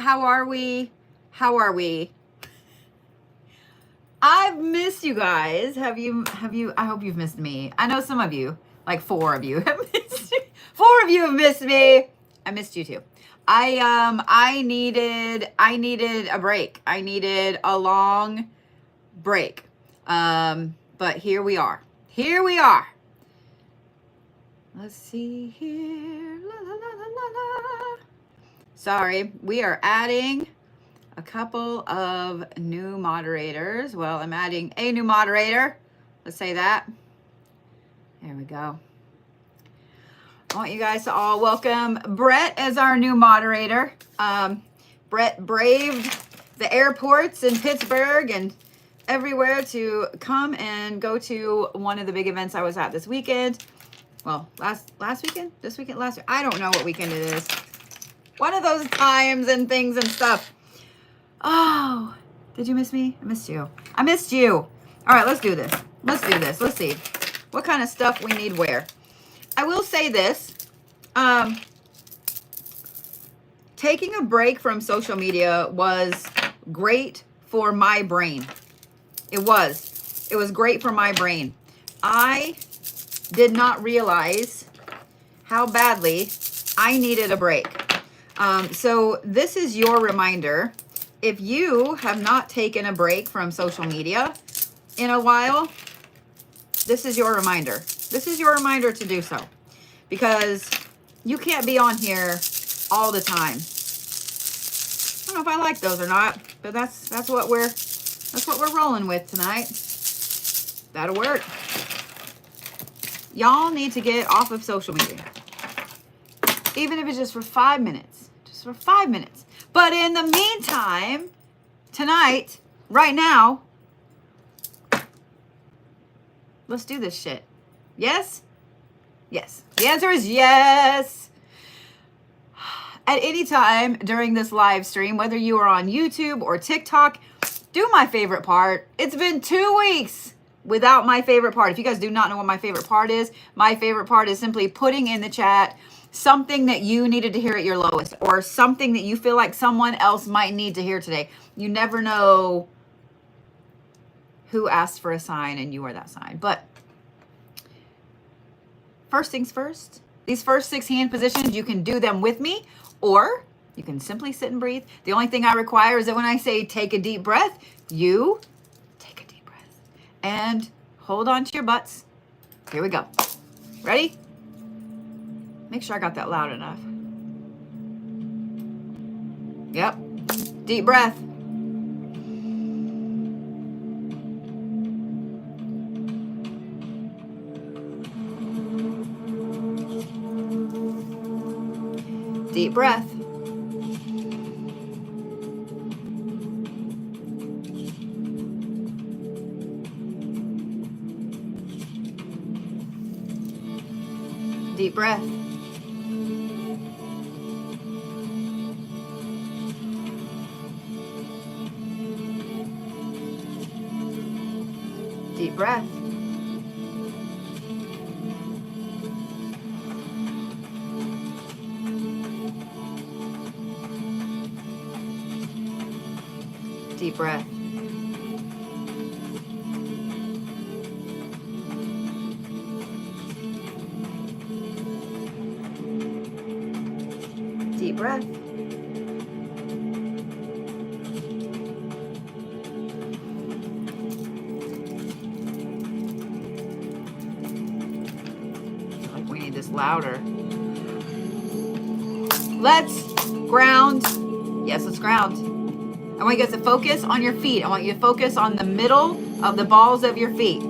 How are we? How are we? I've missed you guys. Have you? I hope you've missed me. I know some of you, like 4 of you have missed me. 4 of you have missed me. I missed you too. I needed a break. I needed a long break. But here we are. Here we are. Let's see here. La, la, la, la, la. Sorry, we are adding a couple of new moderators. Well, I'm adding a new moderator. Let's say that. There we go. I want you guys to all welcome Brett as our new moderator. Brett braved the airports in Pittsburgh and everywhere to come and go to one of the big events I was at this weekend. Well, last weekend? This weekend? Last week? I don't know what weekend it is. One of those times and things and stuff. Oh, did you miss me? I missed you. I missed you. All right, let's do this. Let's do this. Let's see what kind of stuff we need where. I will say this. Taking a break from social media was great for my brain. It was. It was great for my brain. I did not realize how badly I needed a break. So this is your reminder. If you have not taken a break from social media in a while, this is your reminder. This is your reminder to do so, because you can't be on here all the time. I don't know if I like those or not, but that's what we're rolling with tonight. That'll work. Y'all need to get off of social media, even if it's just for 5 minutes. Just for 5 minutes. But in the meantime, tonight, right now, let's do this shit. Yes? Yes. The answer is yes. At any time during this live stream, whether you are on YouTube or TikTok, do my favorite part. It's been 2 weeks without my favorite part. If you guys do not know what my favorite part is simply putting in the chat something that you needed to hear at your lowest, or something that you feel like someone else might need to hear today. You never know who asked for a sign, and you are that sign. But first things first, these first 6 hand positions, you can do them with me, or you can simply sit and breathe. The only thing I require is that when I say take a deep breath, you take a deep breath and hold on to your butts. Here we go. Ready? Make sure I got that loud enough. Yep. Deep breath. Deep breath. Deep breath. Deep breath. Deep breath. Deep breath. Like we need this louder. Let's ground. Yes, let's ground. I want you guys to focus on your feet. I want you to focus on the middle of the balls of your feet.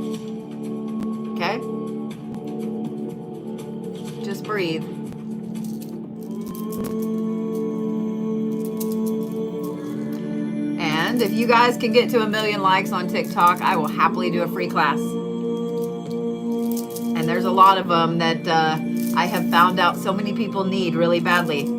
Okay? Just breathe. And if you guys can get to 1 million likes on TikTok, I will happily do a free class. And there's a lot of them that I have found out so many people need really badly.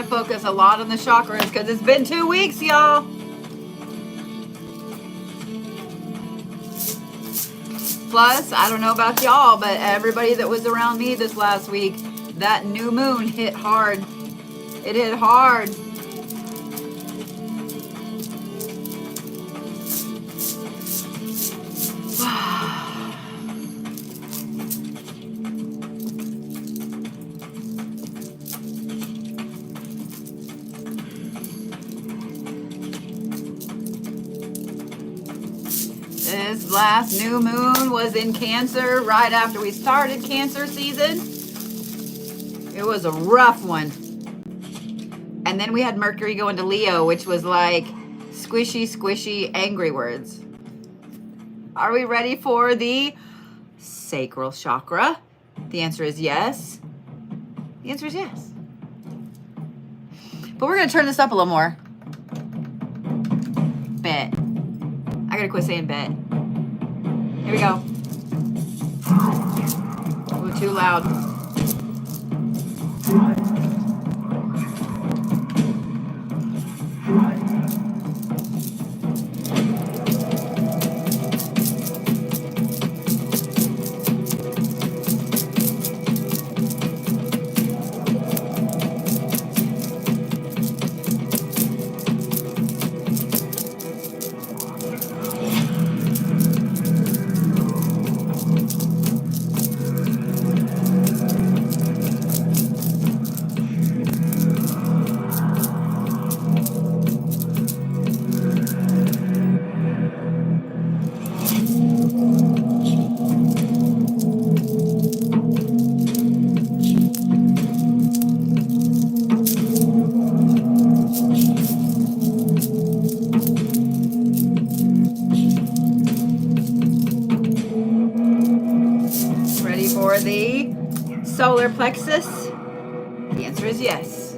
gotta focus a lot on the chakras because it's been 2 weeks, y'all. Plus, I don't know about y'all, but everybody that was around me this last week, that new moon hit hard. It hit hard. This last new moon was in Cancer right after we started Cancer season. It was a rough one. And then we had Mercury go into Leo, which was like squishy, squishy, angry words. Are we ready for the sacral chakra? The answer is yes. The answer is yes. But we're going to turn this up a little more. Bet. I got to quit saying bet. Here we go. Ooh, too loud. Solar plexus? The answer is yes.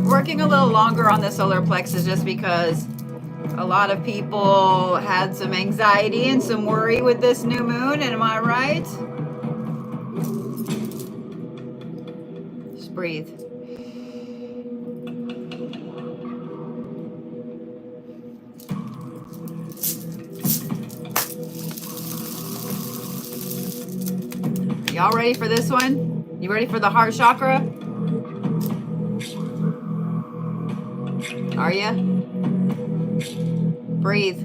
Working a little longer on the solar plexus just because a lot of people had some anxiety and some worry with this new moon, and am I right? Just breathe. Y'all ready for this one? You ready for the heart chakra? Are ya? Breathe.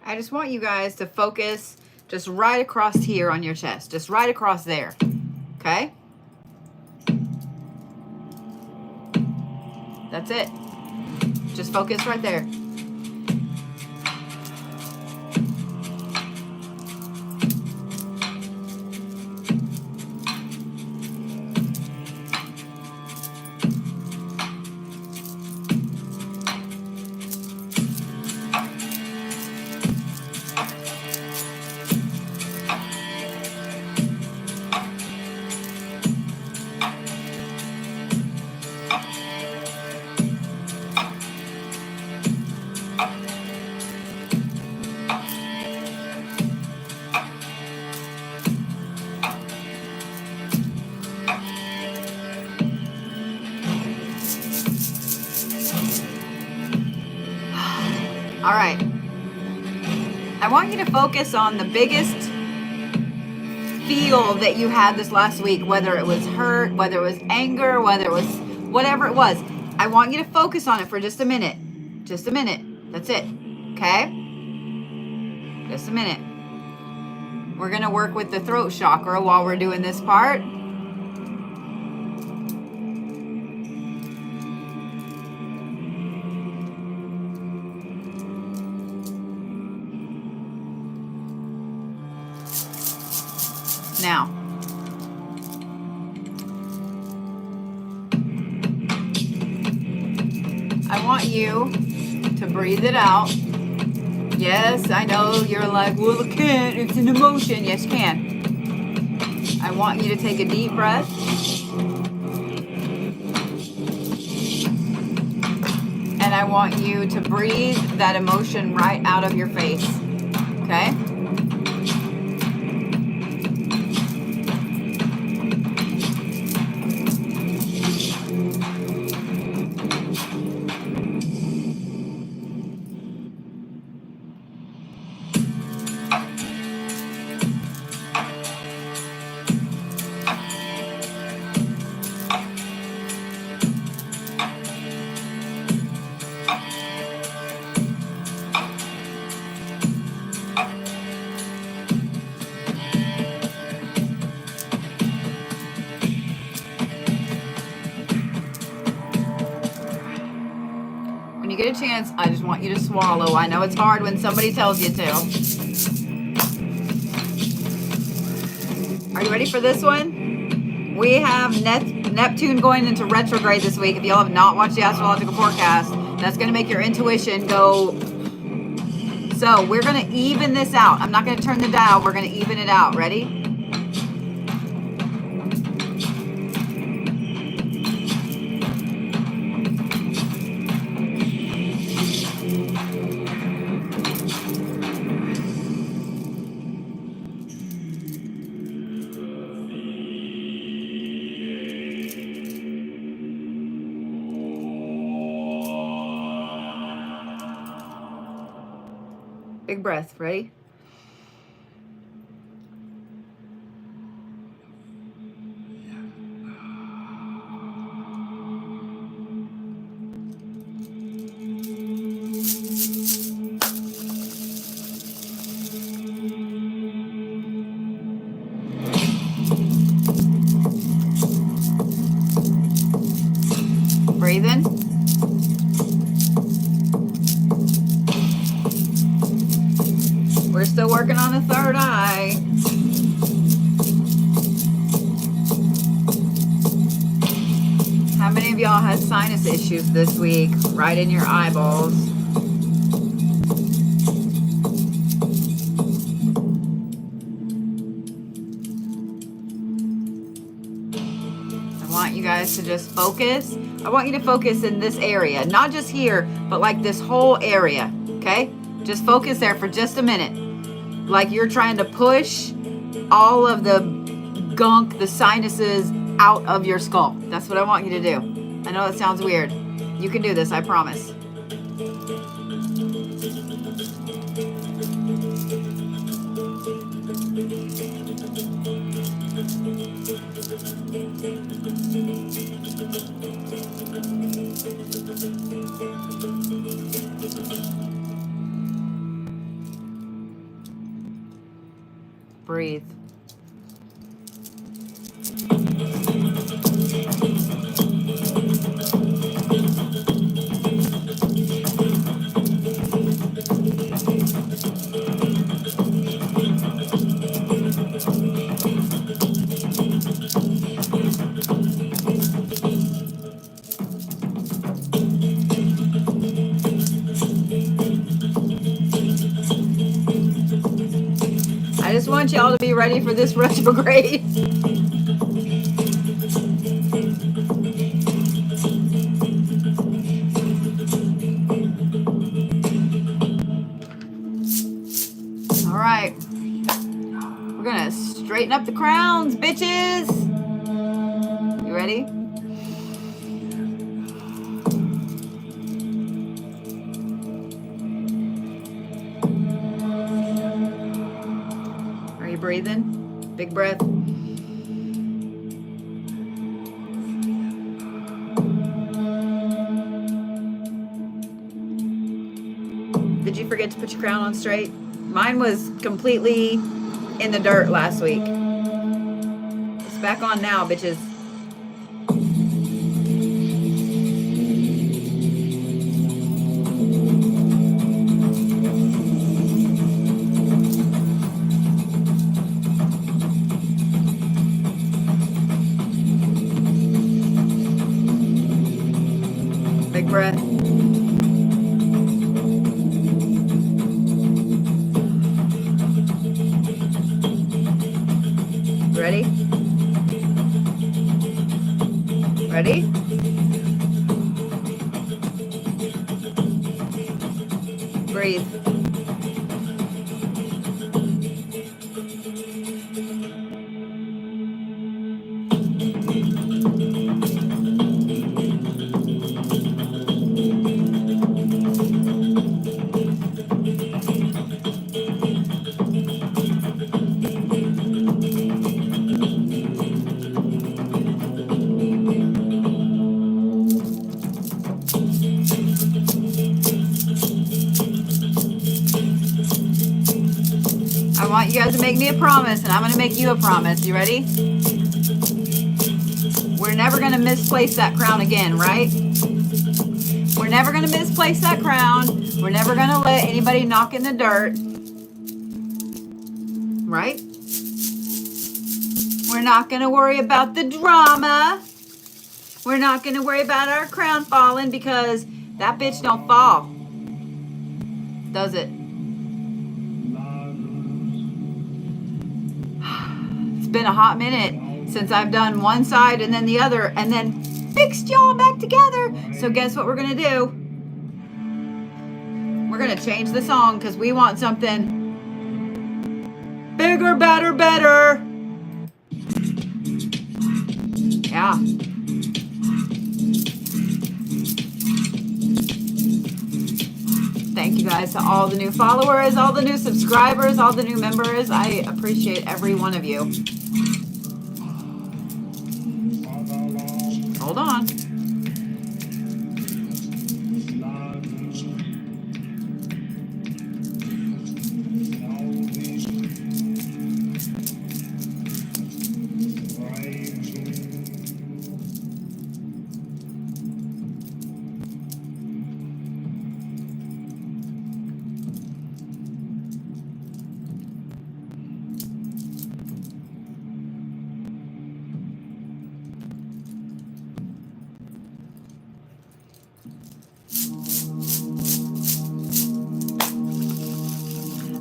I just want you guys to focus just right across here on your chest, just right across there, okay? That's it. Just focus right there. All right. I want you to focus on the biggest feel that you had this last week, whether it was hurt, whether it was anger, whether it was whatever it was. I want you to focus on it for just a minute. Just a minute. That's it. Okay? Just a minute. We're going to work with the throat chakra while we're doing this part. Now, I want you to breathe it out. Yes, I know you're like, well, I can't. It's an emotion. Yes, you can. I want you to take a deep breath. And I want you to breathe that emotion right out of your face. Okay? Get a chance, I just want you to swallow. I know it's hard when somebody tells you to. Are you ready for this one? We have Neptune going into retrograde this week. If y'all have not watched the astrological forecast, that's going to make your intuition go. So we're going to even this out. I'm not going to turn the dial. We're going to even it out. Ready? Big breath. Ready? Breathe in. We're still working on the third eye. How many of y'all had sinus issues this week? Right in your eyeballs. I want you guys to just focus. I want you to focus in this area, not just here, but like this whole area, okay? Just focus there for just a minute. Like you're trying to push all of the gunk, the sinuses out of your skull. That's what I want you to do. I know that sounds weird. You can do this, I promise. Breathe. I just want y'all to be ready for this retrograde. All right. We're gonna straighten up the crowns, bitches. You ready? breathing. Big breath. Did you forget to put your crown on straight? Mine was completely in the dirt last week. It's back on now, bitches. Big breath. Ready? Ready? Breathe. I want you guys to make me a promise, and I'm going to make you a promise. You ready? We're never going to misplace that crown again, right? We're never going to misplace that crown. We're never going to let anybody knock in the dirt. Right? We're not going to worry about the drama. We're not going to worry about our crown falling because that bitch don't fall. Does it? It's been a hot minute since I've done one side and then the other and then fixed y'all back together. So guess what we're going to do? We're going to change the song because we want something bigger, better, better. Yeah. Thank you guys to all the new followers, all the new subscribers, all the new members. I appreciate every one of you. Hold on.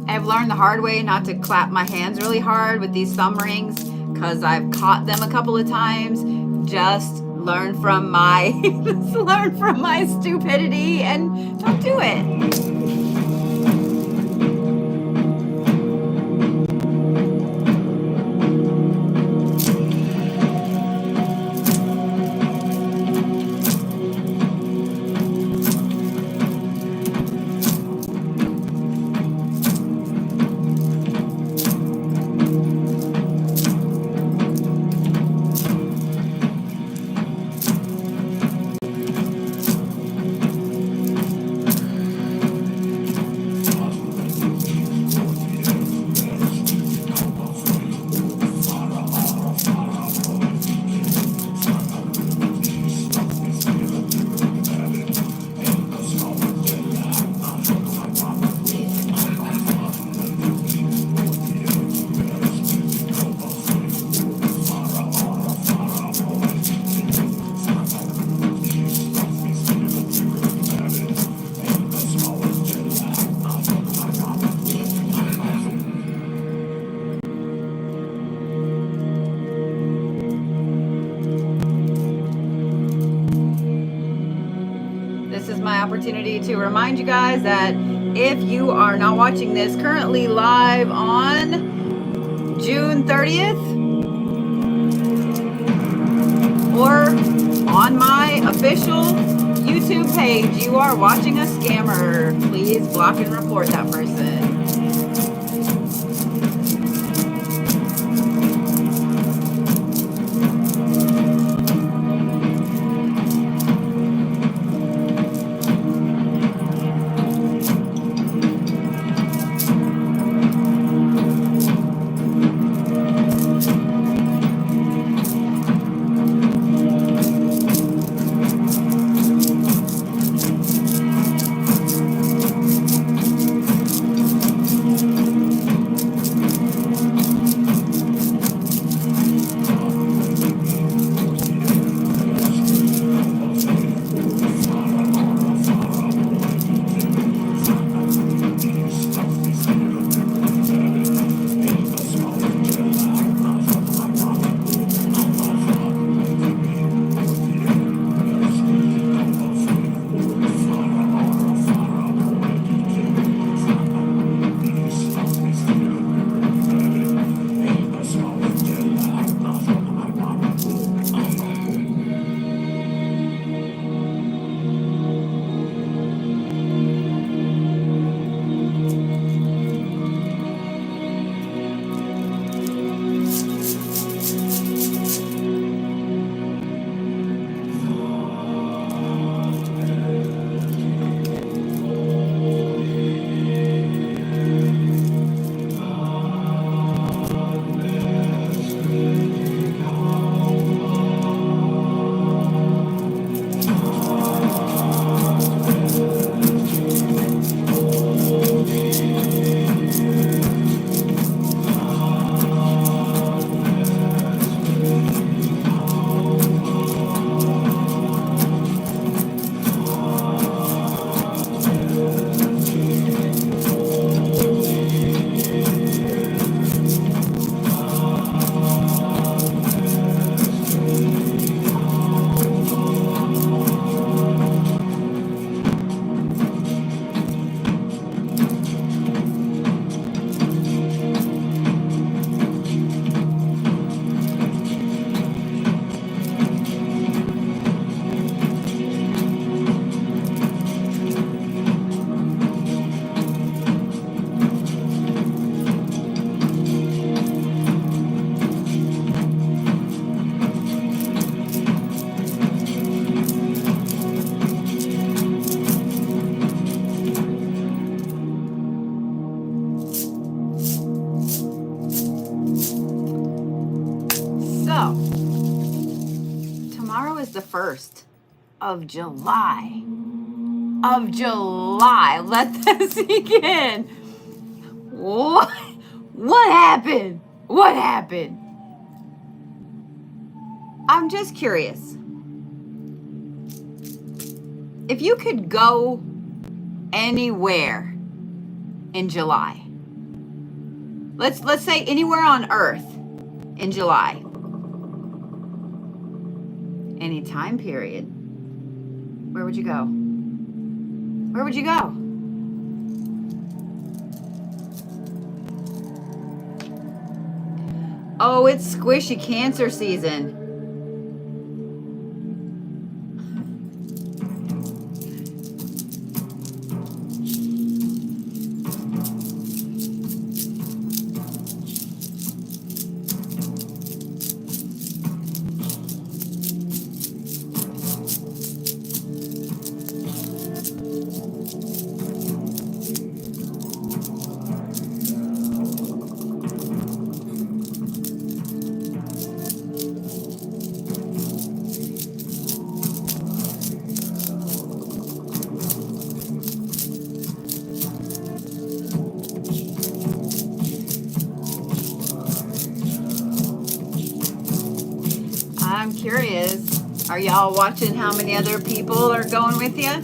I've learned the hard way not to clap my hands really hard with these thumb rings because I've caught them a couple of times. Just learn from my stupidity and don't do it. Opportunity to remind you guys that if you are not watching this currently live on June 30th or on my official YouTube page, you are watching a scammer. Please block and report that person. go. Tomorrow is the 1st of July. Of July. Let that sink in. What? What happened? What happened? I'm just curious. If you could go anywhere in July, let's say anywhere on Earth in July, any time period, where would you go? Where would you go? Oh, it's squishy Cancer season. I'm curious, are y'all watching how many other people are going with you?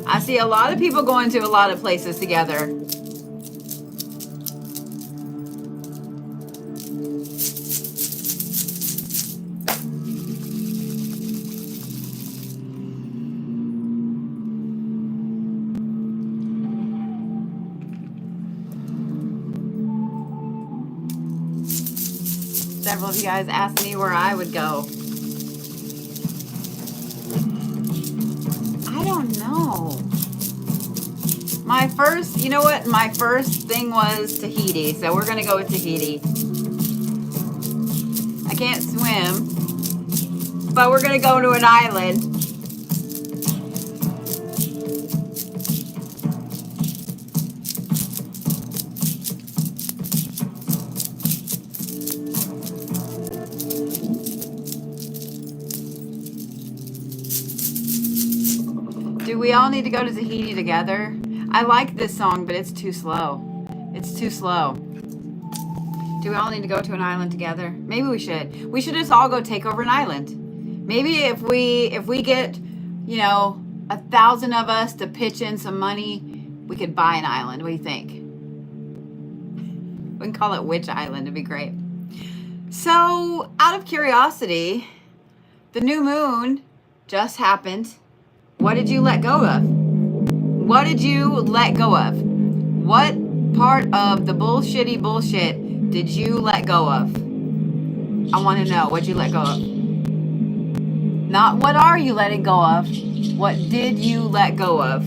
I see a lot of people going to a lot of places together. Several of you guys asked me where I would go. I don't know. My first, you know what? My first thing was Tahiti, so we're going to go with Tahiti. I can't swim, but we're going to go to an island. Do we all need to go to Tahiti together? I like this song, but it's too slow. It's too slow. Do we all need to go to an island together? Maybe we should. We should just all go take over an island. Maybe if we get, 1,000 of us to pitch in some money, we could buy an island. What do you think? We can call it Witch Island. It'd be great. So, out of curiosity, the new moon just happened. What did you let go of? What did you let go of? What part of the bullshitty bullshit did you let go of? I want to know. What did you let go of? Not what are you letting go of? What did you let go of?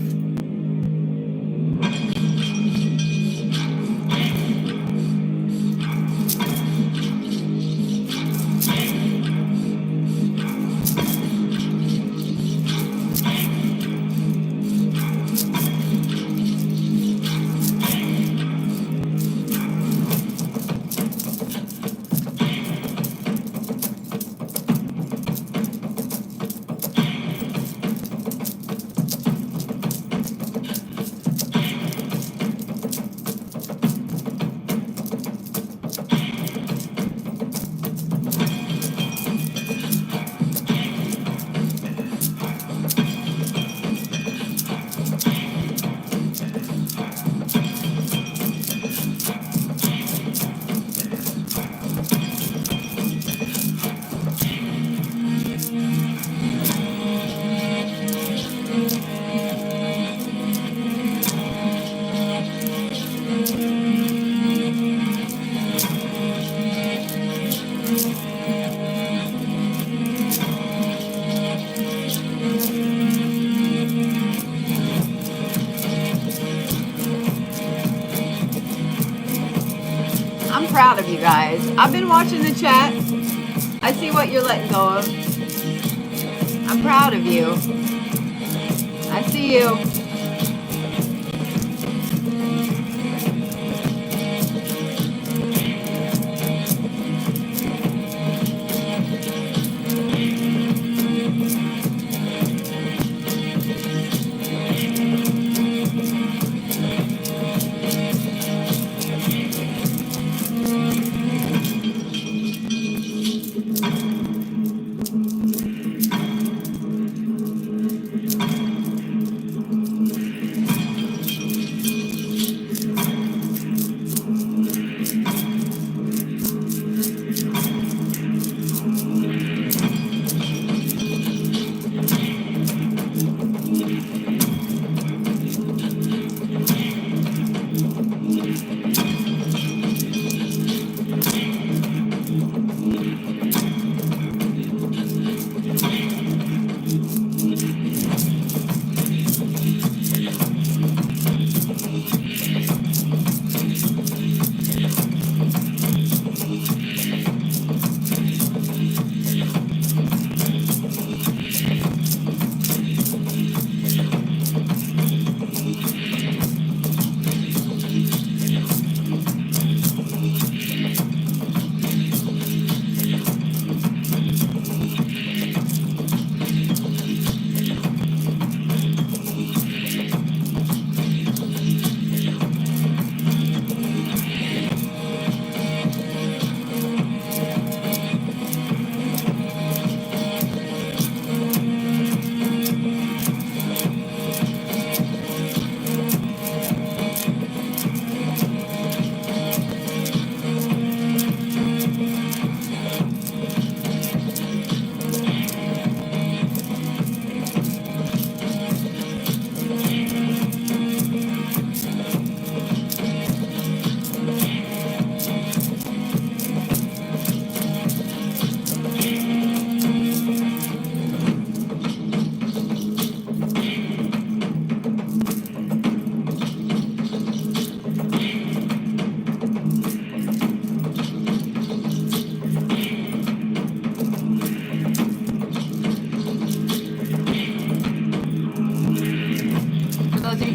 proud of you guys. I've been watching the chat. I see what you're letting go of. I'm proud of you. I see you.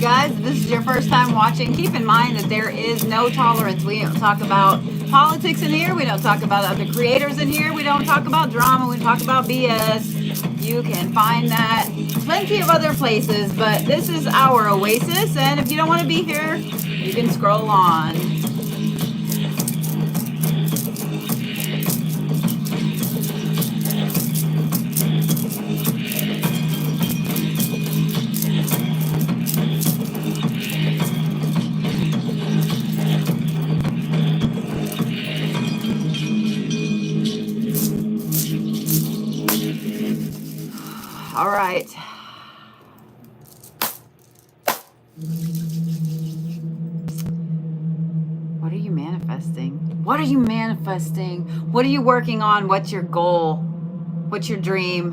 Guys, if this is your first time watching, keep in mind that there is no tolerance. We don't talk about politics in here. We don't talk about other creators in here. We don't talk about drama. We talk about BS. You can find that plenty of other places, but this is our oasis. And if you don't want to be here, you can scroll on. All right. What are you manifesting? What are you manifesting? What are you working on? What's your goal? What's your dream?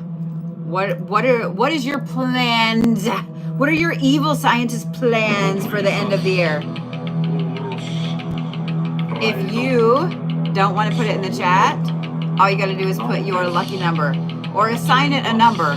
What is your plans? What are your evil scientist plans for the end of the year? If you don't want to put it in the chat, all you got to do is put your lucky number or assign it a number.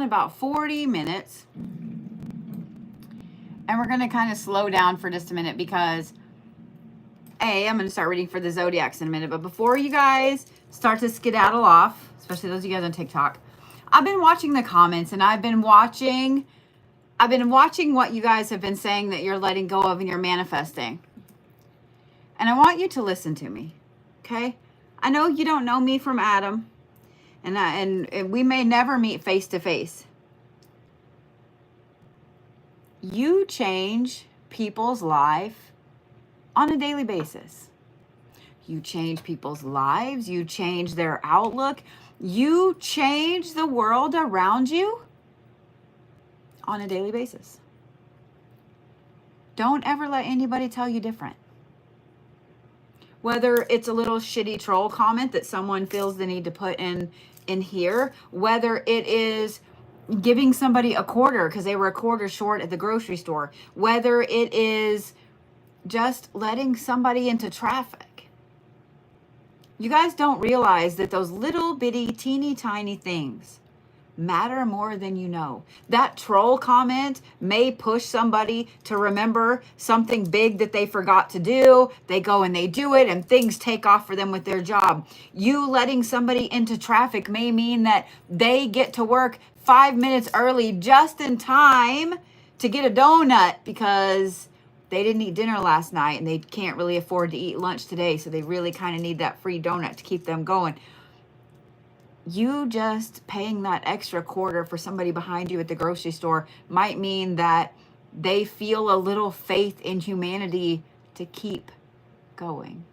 about 40 minutes. And we're going to kind of slow down for just a minute because, I'm going to start reading for the Zodiacs in a minute. But before you guys start to skedaddle off, especially those of you guys on TikTok, I've been watching the comments and I've been watching what you guys have been saying that you're letting go of and you're manifesting. And I want you to listen to me, okay? I know you don't know me from Adam, and we may never meet face to face. You change people's life on a daily basis. You change people's lives. You change their outlook. You change the world around you on a daily basis. Don't ever let anybody tell you different. Whether it's a little shitty troll comment that someone feels the need to put in here, whether it is giving somebody a quarter because they were a quarter short at the grocery store, whether it is just letting somebody into traffic. You guys don't realize that those little bitty teeny tiny things matter more than you know. That troll comment may push somebody to remember something big that they forgot to do. They go and they do it and things take off for them with their job. You letting somebody into traffic may mean that they get to work 5 minutes early just in time to get a donut because they didn't eat dinner last night and they can't really afford to eat lunch today. So they really kind of need that free donut to keep them going. You just paying that extra quarter for somebody behind you at the grocery store might mean that they feel a little faith in humanity to keep going.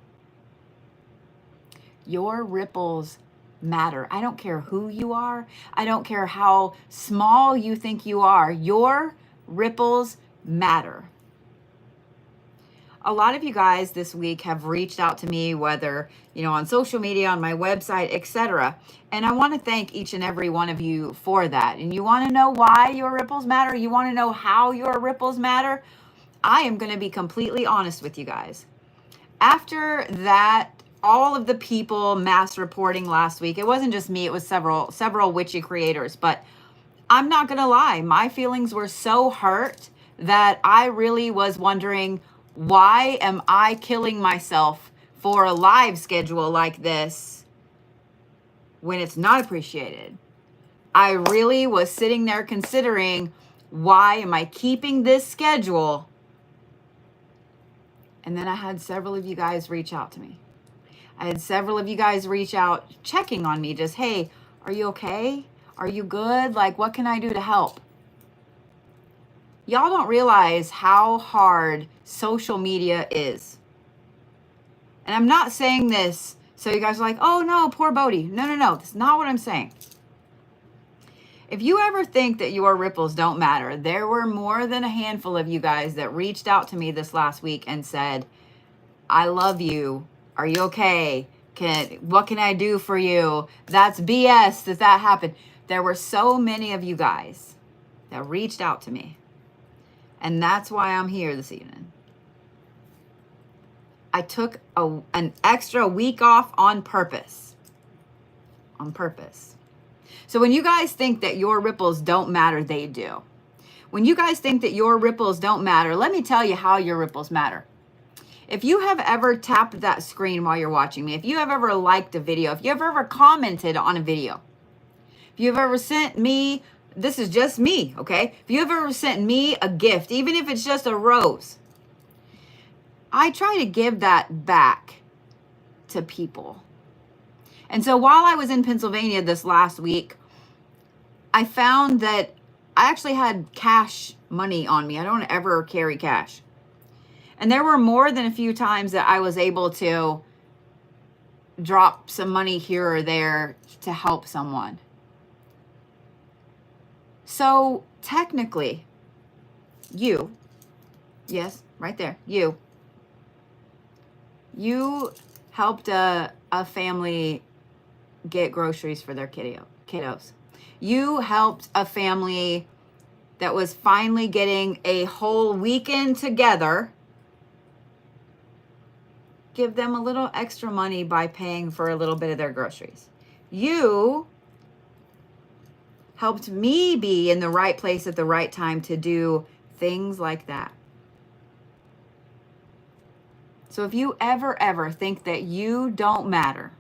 Your ripples matter. I don't care who you are. I don't care how small you think you are. Your ripples matter. A lot of you guys this week have reached out to me, whether, on social media, on my website, etc. And I want to thank each and every one of you for that. And you want to know why your ripples matter? You want to know how your ripples matter? I am going to be completely honest with you guys. After that, all of the people mass reporting last week, it wasn't just me, it was several witchy creators, but I'm not going to lie. My feelings were so hurt that I really was wondering, why am I killing myself for a live schedule like this when it's not appreciated? I really was sitting there considering, why am I keeping this schedule? And then I had several of you guys reach out to me. I had several of you guys reach out checking on me, just, hey, are you okay? Are you good? Like, what can I do to help? Y'all don't realize how hard social media is. And I'm not saying this so you guys are like, oh no, poor Bodhi. No, that's not what I'm saying. If you ever think that your ripples don't matter, there were more than a handful of you guys that reached out to me this last week and said, I love you. Are you okay? What can I do for you? That's BS that happened. There were so many of you guys that reached out to me. And that's why I'm here this evening. I took an extra week off on purpose. On purpose. So when you guys think that your ripples don't matter, they do. When you guys think that your ripples don't matter, let me tell you how your ripples matter. If you have ever tapped that screen while you're watching me, if you have ever liked a video, if you have ever commented on a video, if you've ever sent me, this is just me, okay? If you've ever sent me a gift, even if it's just a rose, I try to give that back to people. And so while I was in Pennsylvania this last week, I found that I actually had cash money on me. I don't ever carry cash. And there were more than a few times that I was able to drop some money here or there to help someone. So technically, yes, right there, you helped a family get groceries for their kiddos. You helped a family that was finally getting a whole weekend together, give them a little extra money by paying for a little bit of their groceries. You helped me be in the right place at the right time to do things like that. So if you ever think that you don't matter,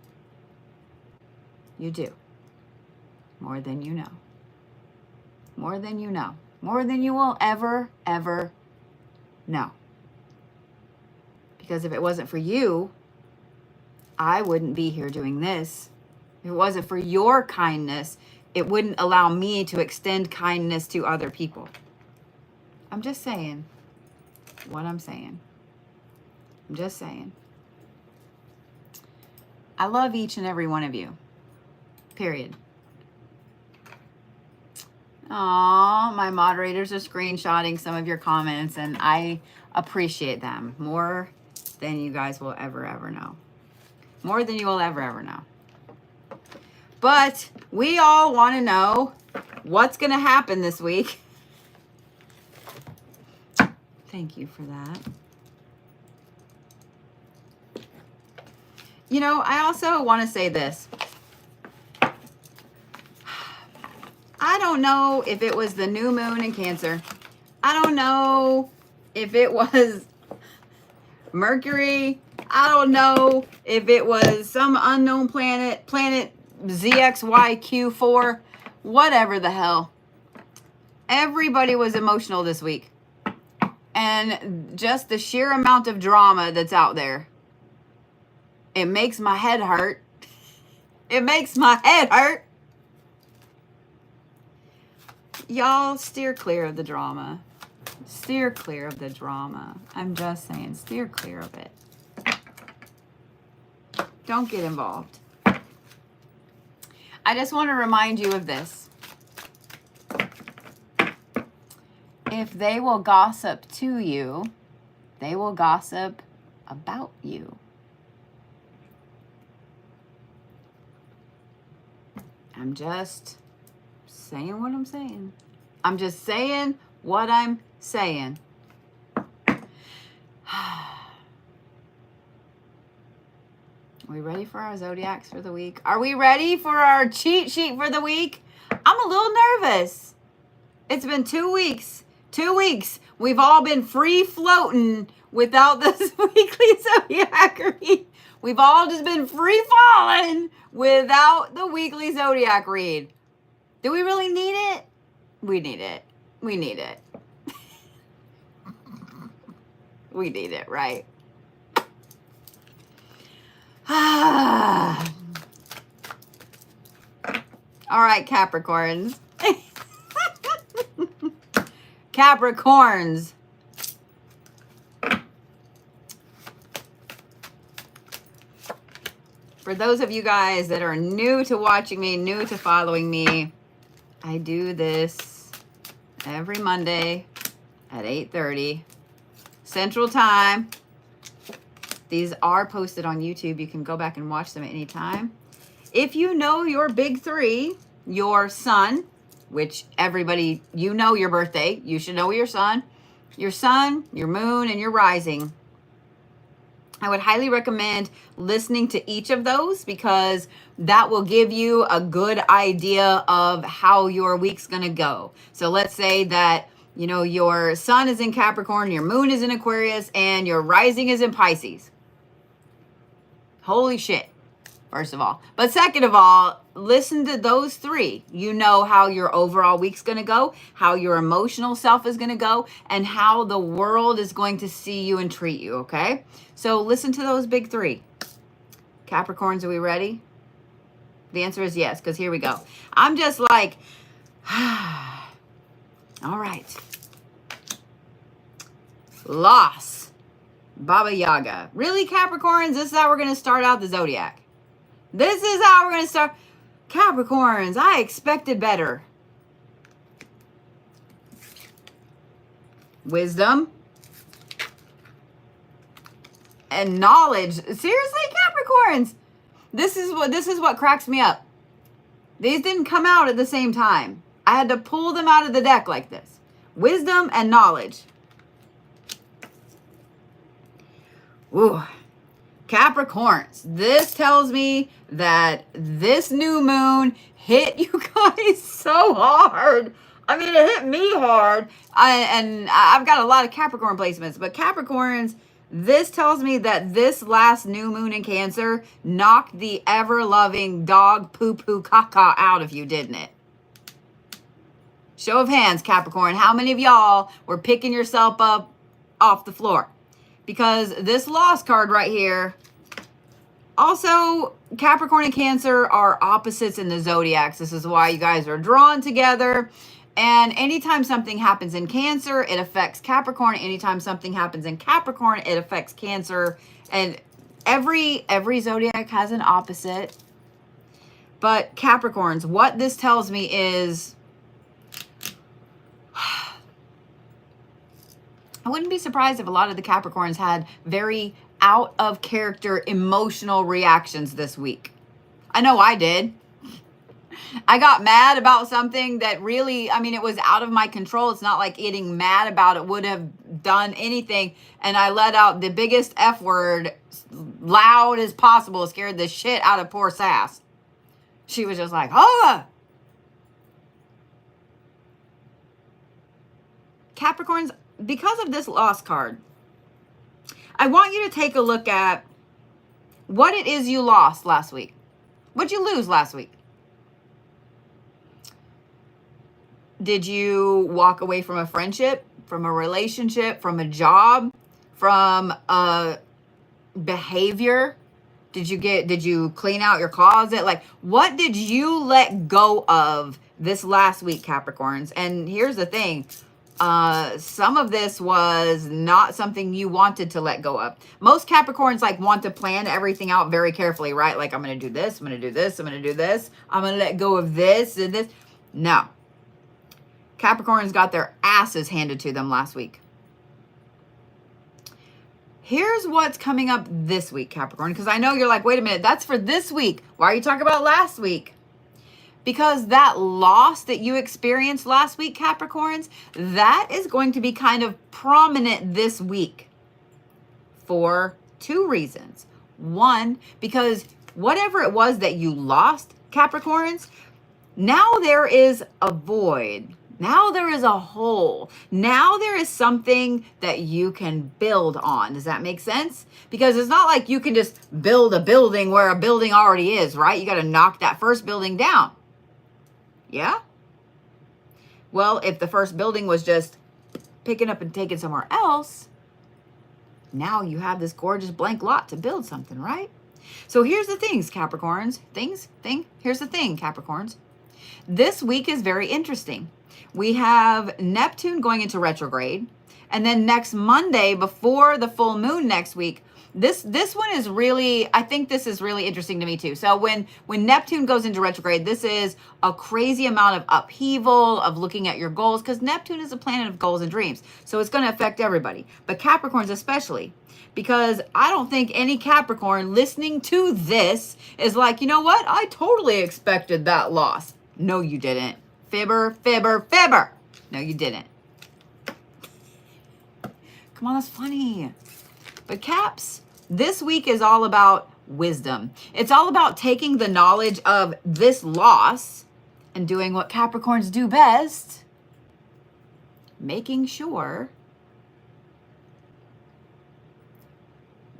you do. More than you know. More than you know. More than you will ever know. Because if it wasn't for you, I wouldn't be here doing this. If it wasn't for your kindness, it wouldn't allow me to extend kindness to other people. I'm just saying what I'm saying. I'm just saying. I love each and every one of you. Period. Aw, my moderators are screenshotting some of your comments, and I appreciate them more than you guys will ever know. More than you will ever know. But we all want to know what's going to happen this week. Thank you for that. You know, I also want to say this. I don't know if it was the new moon in Cancer. I don't know if it was Mercury. I don't know if it was some unknown planet ZXYQ4, whatever the hell. Everybody was emotional this week. And just the sheer amount of drama that's out there. It makes my head hurt. It makes my head hurt. Y'all steer clear of the drama. Steer clear of the drama. I'm just saying, steer clear of it. Don't get involved. I just want to remind you of this. If they will gossip to you, they will gossip about you. I'm just saying what I'm saying. I'm just saying what I'm saying. Are we ready for our zodiacs for the week? Are we ready for our cheat sheet for the week? I'm a little nervous. It's been 2 weeks. 2 weeks. We've all been free floating without this weekly zodiac read. We've all just been free falling without the weekly zodiac read. Do we really need it? We need it. We need it. We need it, right? All right, Capricorns. Capricorns. For those of you guys that are new to watching me, new to following me, I do this every Monday at 8:30 Central Time. These are posted on YouTube. You can go back and watch them at any time. If you know your big three, your sun, which everybody, you know your birthday. You should know your sun, your moon, and your rising. I would highly recommend listening to each of those because that will give you a good idea of how your week's going to go. So let's say that, you know, your sun is in Capricorn, your moon is in Aquarius, and your rising is in Pisces. Holy shit, first of all. But second of all, listen to those three. You know how your overall week's going to go, how your emotional self is going to go, and how the world is going to see you and treat you, okay? So listen to those big three. Capricorns, are we ready? The answer is yes, because here we go. I'm just like, all right. Loss. Baba Yaga. Really, Capricorns? This is how we're going to start out the zodiac. This is how we're going to start. Capricorns, I expected better. Wisdom. And knowledge. Seriously, Capricorns? This is what cracks me up. These didn't come out at the same time. I had to pull them out of the deck like this. Wisdom and knowledge. Ooh. Capricorns, this tells me that this new moon hit you guys so hard. I mean, it hit me hard. I've got a lot of Capricorn placements, but Capricorns, this tells me that this last new moon in Cancer knocked the ever-loving dog poo-poo caca out of you, didn't it? Show of hands, Capricorn. How many of y'all were picking yourself up off the floor? Because this loss card right here, also Capricorn and Cancer are opposites in the zodiacs. This is why you guys are drawn together. And anytime something happens in Cancer, it affects Capricorn. Anytime something happens in Capricorn, it affects Cancer. And every zodiac has an opposite. But Capricorns, what this tells me is, I wouldn't be surprised if a lot of the Capricorns had very out of character emotional reactions this week. I know I did. I got mad about something that really, I mean, it was out of my control. It's not like getting mad about it would have done anything. And I let out the biggest F word loud as possible, scared the shit out of poor Sass. She was just like, oh. Capricorns, because of this loss card, I want you to take a look at what it is you lost last week. What'd you lose last week? Did you walk away from a friendship, from a relationship, from a job, from a behavior? Did you clean out your closet? Like, what did you let go of this last week, Capricorns? And here's the thing. Some of this was not something you wanted to let go of. Most Capricorns like want to plan everything out very carefully, right? Like, I'm going to do this, I'm going to do this, I'm going to do this. I'm going to let go of this and this. No. Capricorns got their asses handed to them last week. Here's what's coming up this week, Capricorn, because I know you're like, wait a minute, that's for this week. Why are you talking about last week? Because that loss that you experienced last week, Capricorns, that is going to be kind of prominent this week for two reasons. One, because whatever it was that you lost, Capricorns, now there is a void. Now there is a hole. Now there is something that you can build on. Does that make sense? Because it's not like you can just build a building where a building already is, right? You got to knock that first building down. Yeah? Well, if the first building was just picking up and taking somewhere else, now you have this gorgeous blank lot to build something, right? So here's the things, Capricorns. Here's the thing, Capricorns. This week is very interesting. We have Neptune going into retrograde. And then next Monday, before the full moon next week, this one is really, I think this is really interesting to me too. So when Neptune goes into retrograde, this is a crazy amount of upheaval, of looking at your goals, because Neptune is a planet of goals and dreams. So it's going to affect everybody, but Capricorns especially, because I don't think any Capricorn listening to this is like, you know what? I totally expected that loss. No, you didn't. Fibber. No, you didn't. Come on, that's funny. But Caps, this week is all about wisdom. It's all about taking the knowledge of this loss and doing what Capricorns do best, making sure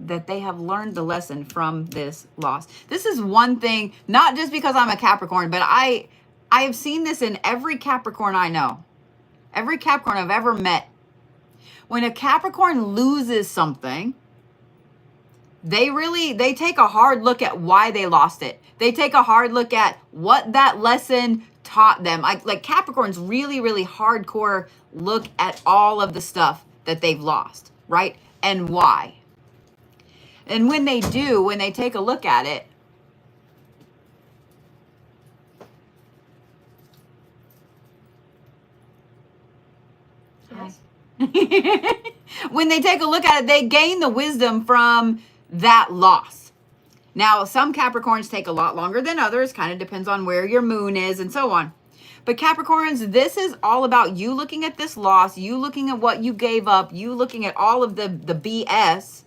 that they have learned the lesson from this loss. This is one thing, not just because I'm a Capricorn, but I have seen this in every Capricorn I know. Every Capricorn I've ever met. When a Capricorn loses something, they take a hard look at why they lost it. They take a hard look at what that lesson taught them. Like Capricorns really, really hardcore look at all of the stuff that they've lost, right? And why. And when they do, when they take a look at it, when they take a look at it, they gain the wisdom from that loss. Now, some Capricorns take a lot longer than others, kind of depends on where your moon is and so on. But Capricorns, this is all about you looking at this loss, you looking at what you gave up, you looking at all of the BS,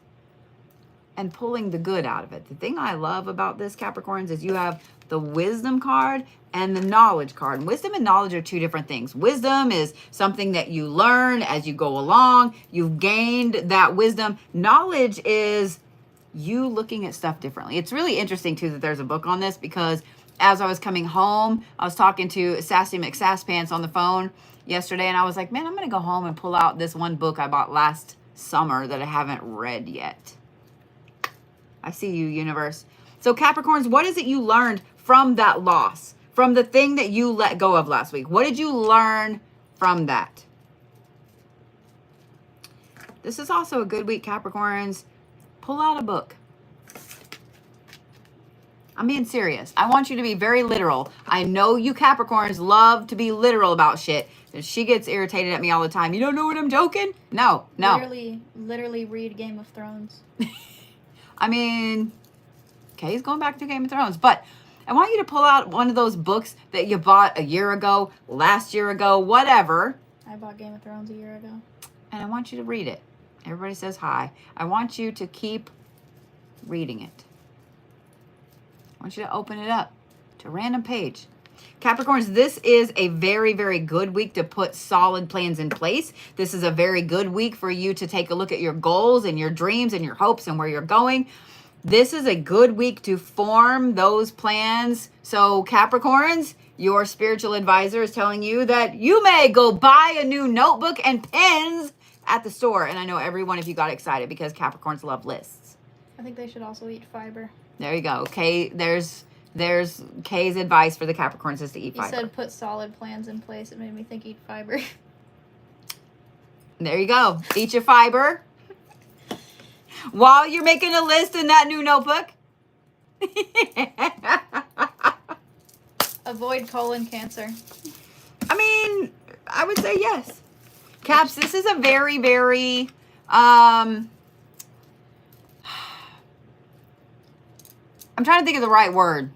and pulling the good out of it. The thing I love about this, Capricorns, is you have the wisdom card and the knowledge card. Wisdom and knowledge are two different things. Wisdom is something that you learn as you go along. You've gained that wisdom. Knowledge is you looking at stuff differently. It's really interesting too that there's a book on this, because as I was coming home, I was talking to Sassy McSasspants on the phone yesterday, and I was like, man, I'm going to go home and pull out this one book I bought last summer that I haven't read yet. I see you, universe. So Capricorns, what is it you learned from that loss? From the thing that you let go of last week? What did you learn from that? This is also a good week, Capricorns. Pull out a book. I'm being serious. I want you to be very literal. I know you Capricorns love to be literal about shit. And she gets irritated at me all the time. You don't know what I'm joking? No. Literally read Game of Thrones. I mean, Kay's going back to Game of Thrones, but I want you to pull out one of those books that you bought a year ago, last year ago, whatever. I bought Game of Thrones a year ago. And I want you to read it. Everybody says hi. I want you to keep reading it. I want you to open it up to a random page. Capricorns, this is a very, very good week to put solid plans in place. This is a very good week for you to take a look at your goals and your dreams and your hopes and where you're going. This is a good week to form those plans. So Capricorns, your spiritual advisor is telling you that you may go buy a new notebook and pens at the store. And I know every one of you got excited because Capricorns love lists. I think they should also eat fiber. There you go. Okay, there's Kay's advice for the Capricorns is to eat fiber. You said put solid plans in place. It made me think eat fiber. There you go. Eat your fiber while you're making a list in that new notebook. Avoid colon cancer. I mean, I would say yes. Caps, this is a very, very I'm trying to think of the right word.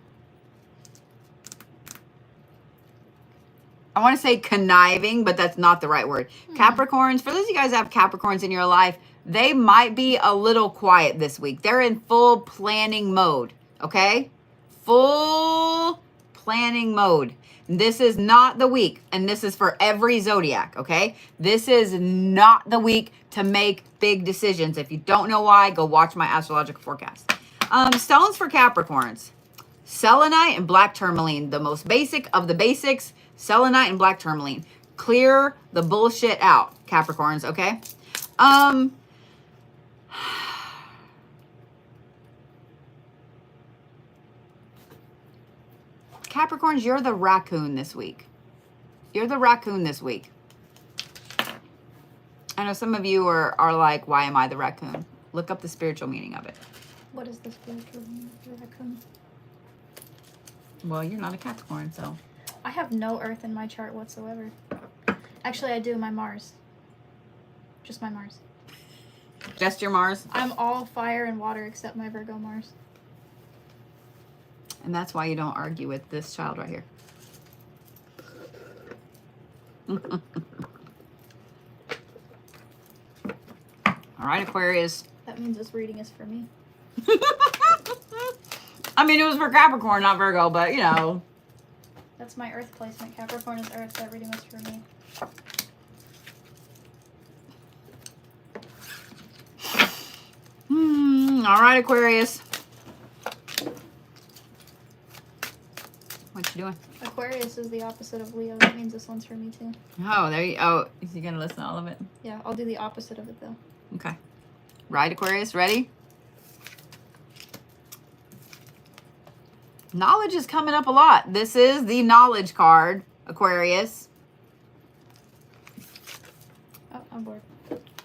I want to say conniving, but that's not the right word. Capricorns, for those of you guys that have Capricorns in your life, they might be a little quiet this week. They're in full planning mode, okay? Full planning mode. This is not the week, and this is for every zodiac, okay? This is not the week to make big decisions. If you don't know why, go watch my astrological forecast. Stones for Capricorns. Selenite and black tourmaline, the most basic of the basics. Selenite and black tourmaline. Clear the bullshit out, Capricorns, okay? Capricorns, you're the raccoon this week. You're the raccoon this week. I know some of you are like, why am I the raccoon? Look up the spiritual meaning of it. What is the spiritual meaning of the raccoon? Well, you're not a Capricorn, so. I have no earth in my chart whatsoever. Actually, I do. My Mars. Just my Mars. Just your Mars? I'm all fire and water except my Virgo Mars. And that's why you don't argue with this child right here. All right, Aquarius. That means this reading is for me. I mean, it was for Capricorn, not Virgo, but, you know. That's my earth placement. Capricorn is earth. That reading was for me. All right, Aquarius. What you doing? Aquarius is the opposite of Leo. That means this one's for me, too. Oh, there you... Oh, is he going to listen to all of it? Yeah, I'll do the opposite of it, though. Okay. Right, Aquarius, ready? Knowledge is coming up a lot. This is the knowledge card, Aquarius. Oh, I'm bored.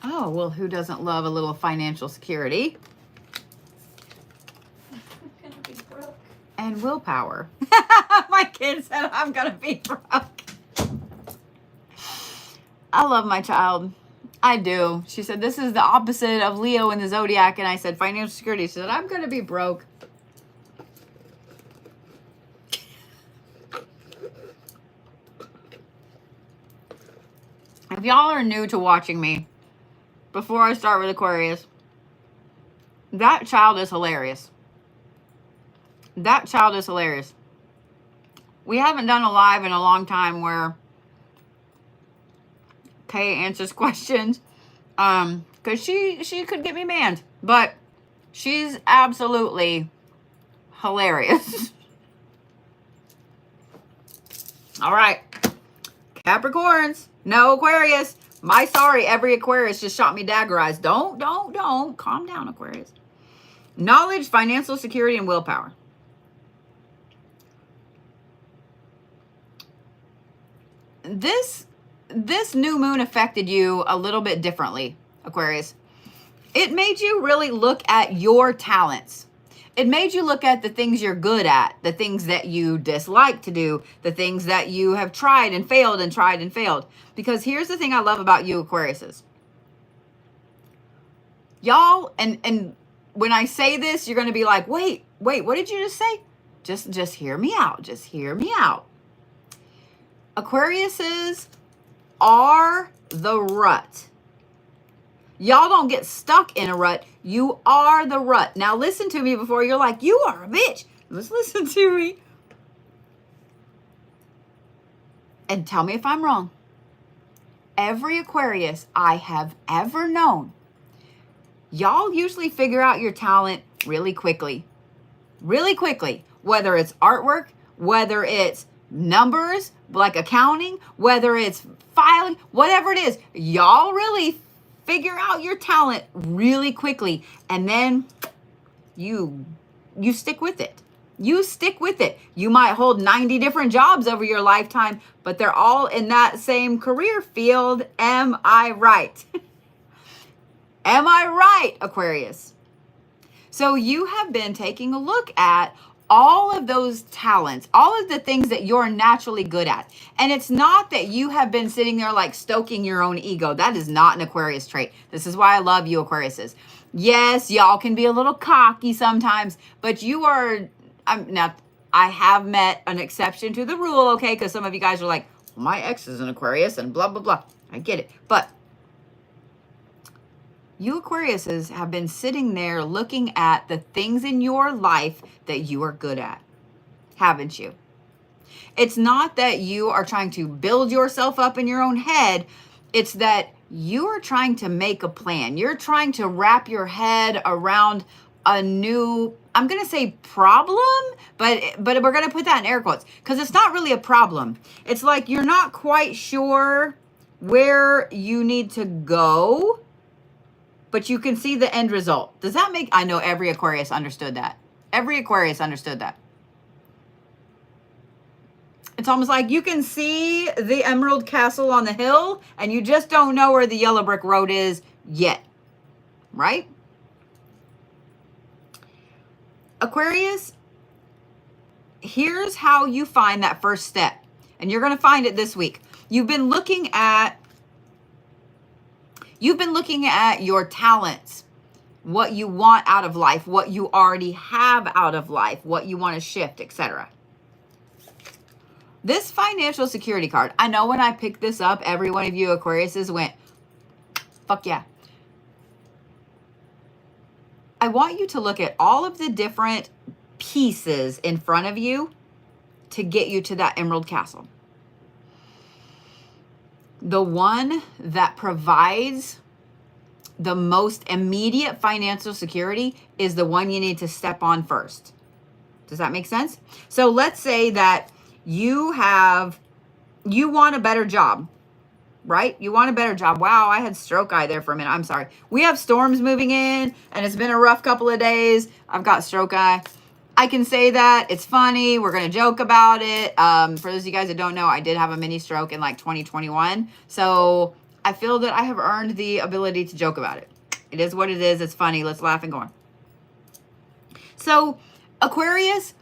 Oh, well, who doesn't love a little financial security? I'm gonna be broke. And willpower. My kid said I'm gonna be broke. I love my child. I do. She said, this is the opposite of Leo in the Zodiac. And I said, financial security. She said, I'm gonna be broke. If y'all are new to watching me, before I start with Aquarius, That child is hilarious. That child is hilarious. We haven't done a live in a long time where Kay answers questions. Because she could get me banned. But she's absolutely hilarious. All right. Capricorns. No Aquarius. Sorry, every Aquarius just shot me dagger eyes. Don't. Calm down, Aquarius. Knowledge, financial security, and willpower. This new moon affected you a little bit differently, Aquarius. It made you really look at your talents. It made you look at the things you're good at, the things that you dislike to do, the things that you have tried and failed and tried and failed. Because here's the thing I love about you, Aquariuses. Y'all, and when I say this, you're going to be like, wait, what did you just say? Just hear me out. Just hear me out. Aquariuses are the rut. Y'all don't get stuck in a rut. You are the rut. Now listen to me before you're like, you are a bitch. Let's listen to me. And tell me if I'm wrong. Every Aquarius I have ever known, y'all usually figure out your talent really quickly. Really quickly. Whether it's artwork, whether it's numbers, like accounting, whether it's filing, whatever it is, y'all really figure out your talent really quickly, and then you stick with it. You stick with it. You might hold 90 different jobs over your lifetime, but they're all in that same career field. Am I right? Am I right, Aquarius? So you have been taking a look at all of those talents, all of the things that you're naturally good at. And it's not that you have been sitting there like stoking your own ego. That is not an Aquarius trait. This is why I love you, Aquariuses. Yes, y'all can be a little cocky sometimes, but you are, now I have met an exception to the rule, okay? Because some of you guys are like, my ex is an Aquarius and blah, blah, blah. I get it. But you Aquariuses have been sitting there looking at the things in your life that you are good at, haven't you? It's not that you are trying to build yourself up in your own head. It's that you are trying to make a plan. You're trying to wrap your head around a new, I'm going to say problem, but we're going to put that in air quotes because it's not really a problem. It's like you're not quite sure where you need to go, but you can see the end result. Does that make, I know every Aquarius understood that. Every Aquarius understood that. It's almost like you can see the Emerald Castle on the hill and you just don't know where the yellow brick road is yet, right? Aquarius, here's how you find that first step. And you're going to find it this week. You've been looking at your talents, what you want out of life, what you already have out of life, what you want to shift, etc. This financial security card, I know when I picked this up, every one of you Aquariuses went, fuck yeah. I want you to look at all of the different pieces in front of you to get you to that Emerald Castle. The one that provides the most immediate financial security is the one you need to step on first. Does that make sense? So let's say that you want a better job, right? You want a better job. Wow, I had stroke eye there for a minute. I'm sorry. We have storms moving in and it's been a rough couple of days. I've got stroke eye. I can say that. It's funny. We're going to joke about it. For those of you guys that don't know, I did have a mini stroke in like 2021. So I feel that I have earned the ability to joke about it. It is what it is. It's funny. Let's laugh and go on. So Aquarius,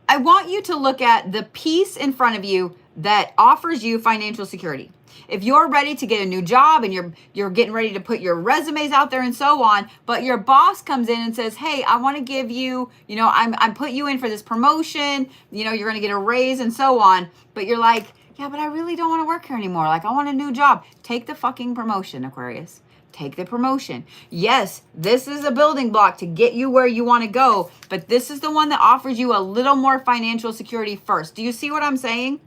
I want you to look at the piece in front of you that offers you financial security. If you're ready to get a new job and you're getting ready to put your resumes out there and so on, but your boss comes in and says, hey, I want to give you, I'm put you in for this promotion, you're going to get a raise and so on. But you're like, yeah, but I really don't want to work here anymore. Like, I want a new job. Take the fucking promotion, Aquarius. take the promotion. Yes, this is a building block to get you where you want to go, but this is the one that offers you a little more financial security first. Do you see what I'm saying?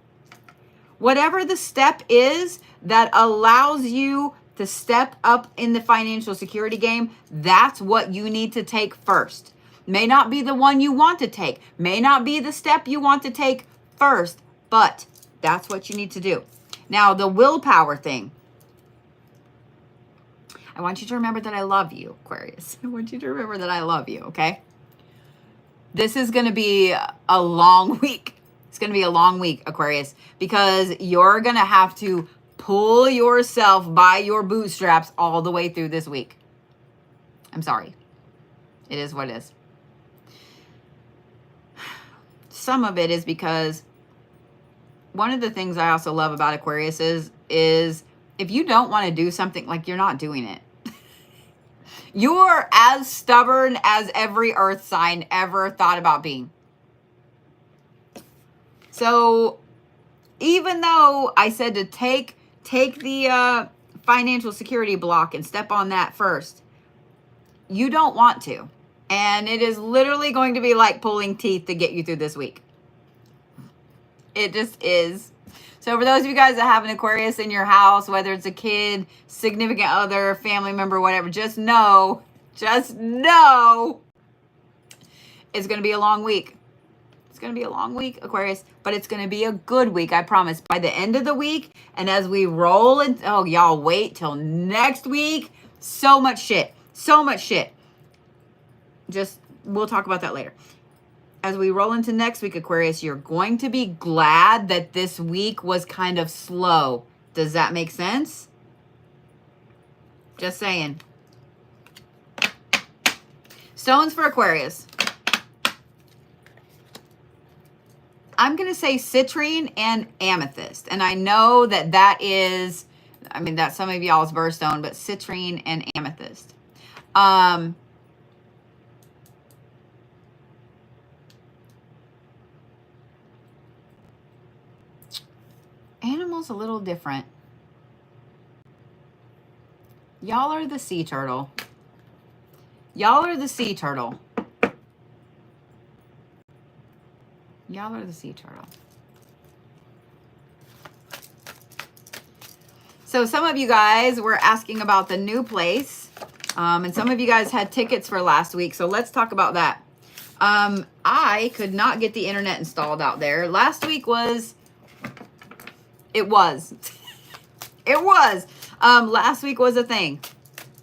Whatever the step is that allows you to step up in the financial security game, that's what you need to take first. May not be the one you want to take, may not be the step you want to take first, but that's what you need to do. Now, the willpower thing. I want you to remember that I love you, Aquarius. I want you to remember that I love you, okay? This is going to be a long week. It's going to be a long week, Aquarius, because you're going to have to pull yourself by your bootstraps all the way through this week. I'm sorry. It is what it is. Some of it is because one of the things I also love about Aquarius is if you don't want to do something, like, you're not doing it. You're as stubborn as every earth sign ever thought about being. So even though I said to take the financial security block and step on that first, you don't want to. And it is literally going to be like pulling teeth to get you through this week. It just is. So for those of you guys that have an Aquarius in your house, whether it's a kid, significant other, family member, whatever, just know it's going to be a long week. It's going to be a long week, Aquarius, but it's going to be a good week, I promise. By the end of the week, and as we roll in, oh, y'all wait till next week. So much shit. Just, we'll talk about that later. As we roll into next week, Aquarius, you're going to be glad that this week was kind of slow. Does that make sense? Just saying. Stones for Aquarius. I'm going to say citrine and amethyst. And I know that is, I mean, that's some of y'all's birthstone, but citrine and amethyst. Animals a little different. Y'all are the sea turtle. Y'all are the sea turtle. Y'all are the sea turtle. So some of you guys were asking about the new place. And some of you guys had tickets for last week. So let's talk about that. I could not get the internet installed out there. Last week was... It was. Last week was a thing.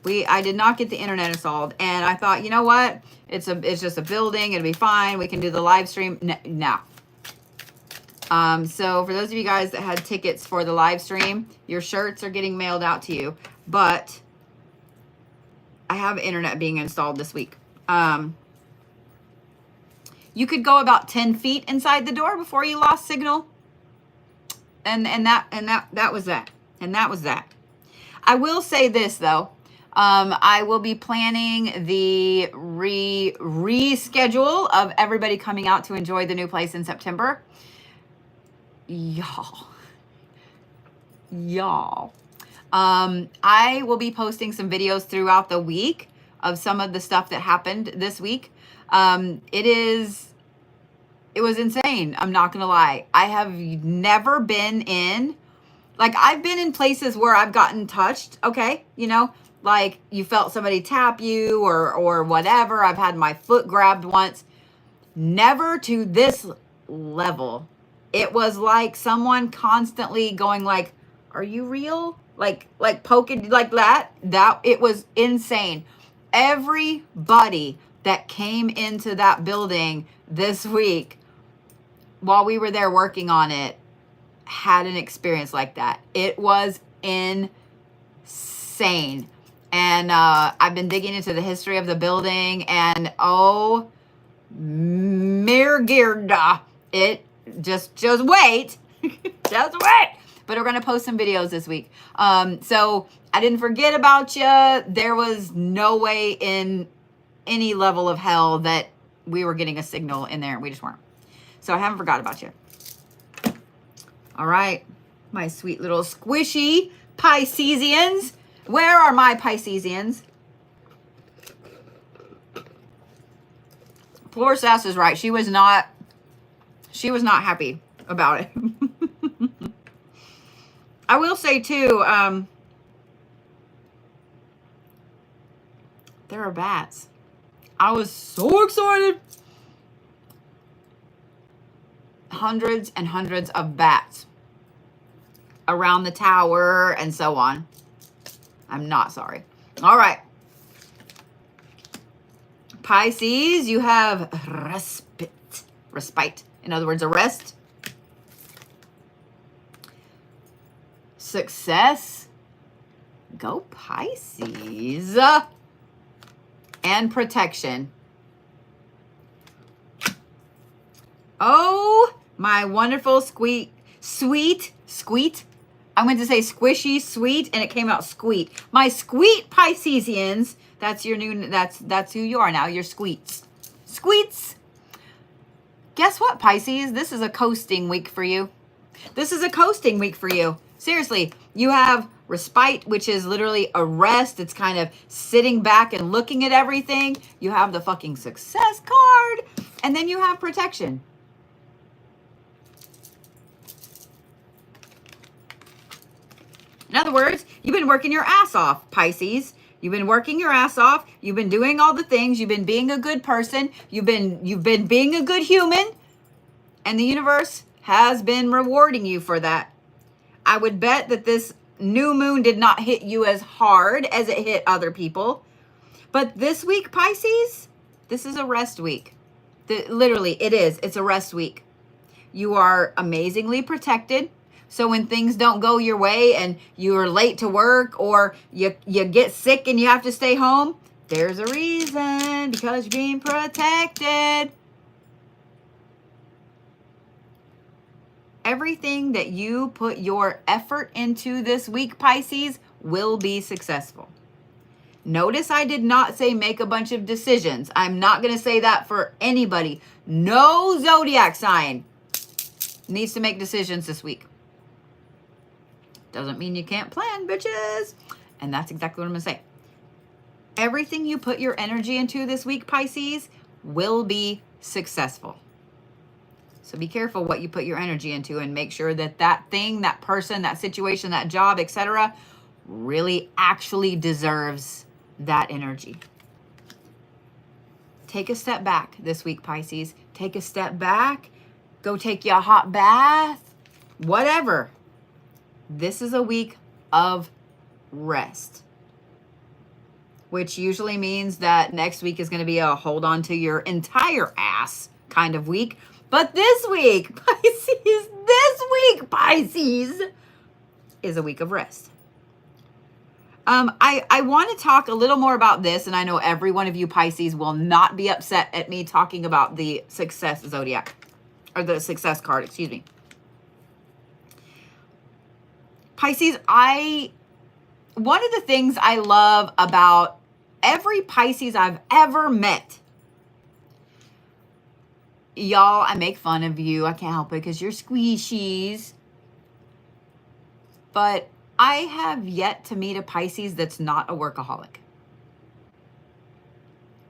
I did not get the internet installed. And I thought, you know what? It's just a building. It'll be fine. We can do the live stream. No. So for those of you guys that had tickets for the live stream, your shirts are getting mailed out to you. But I have internet being installed this week. You could go about 10 feet inside the door before you lost signal. And that was that. And that was that. I will say this though. I will be planning the reschedule of everybody coming out to enjoy the new place in September. Y'all. I will be posting some videos throughout the week of some of the stuff that happened this week. It was insane. I'm not going to lie. I have never been in, like, I've been in places where I've gotten touched. Okay. You know, like you felt somebody tap you or whatever. I've had my foot grabbed once. Never to this level. It was like someone constantly going like, are you real? Like poking like that. It was insane. Everybody that came into that building this week while we were there working on it had an experience like that. It was insane. And I've been digging into the history of the building, and oh, Mirgirda, it just wait. Just wait. But we're going to post some videos this week. So I didn't forget about you. There was no way in any level of hell that we were getting a signal in there. We just weren't. So I haven't forgot about you. All right. My sweet little squishy Piscesians. Where are my Piscesians? Poor Sass is right. She was not happy about it. I will say too, there are bats. I was so excited. Hundreds and hundreds of bats around the tower and so on. I'm not sorry. All right. Pisces, you have respite. In other words, a rest. Success. Go Pisces. And protection. Oh, my wonderful sweet. I went to say squishy, sweet, and it came out squeet. My squeet Piscesians. That's your new, that's who you are now. You're squeets. Squeets. Guess what, Pisces? This is a coasting week for you. This is a coasting week for you. Seriously, you have respite, which is literally a rest. It's kind of sitting back and looking at everything. You have the fucking success card. And then you have protection. In other words, you've been working your ass off, Pisces. You've been working your ass off. You've been doing all the things. You've been being a good person. You've been being a good human. And the universe has been rewarding you for that. I would bet that this new moon did not hit you as hard as it hit other people. But this week, Pisces, this is a rest week. Literally, it is. It's a rest week. You are amazingly protected. So when things don't go your way and you're late to work or you get sick and you have to stay home, there's a reason, because you're being protected. Everything that you put your effort into this week, Pisces, will be successful. Notice I did not say make a bunch of decisions. I'm not going to say that for anybody. No zodiac sign needs to make decisions this week. Doesn't mean you can't plan, bitches. And that's exactly what I'm going to say. Everything you put your energy into this week, Pisces, will be successful. So be careful what you put your energy into and make sure that that thing, that person, that situation, that job, etc., really actually deserves that energy. Take a step back this week, Pisces. Take a step back. Go take you a hot bath. Whatever. This is a week of rest, which usually means that next week is going to be a hold on to your entire ass kind of week. But this week, Pisces, is a week of rest. I want to talk a little more about this, and I know every one of you Pisces will not be upset at me talking about the success zodiac, or the success card, excuse me. Pisces, one of the things I love about every Pisces I've ever met, y'all, I make fun of you. I can't help it because you're squishies. But I have yet to meet a Pisces that's not a workaholic.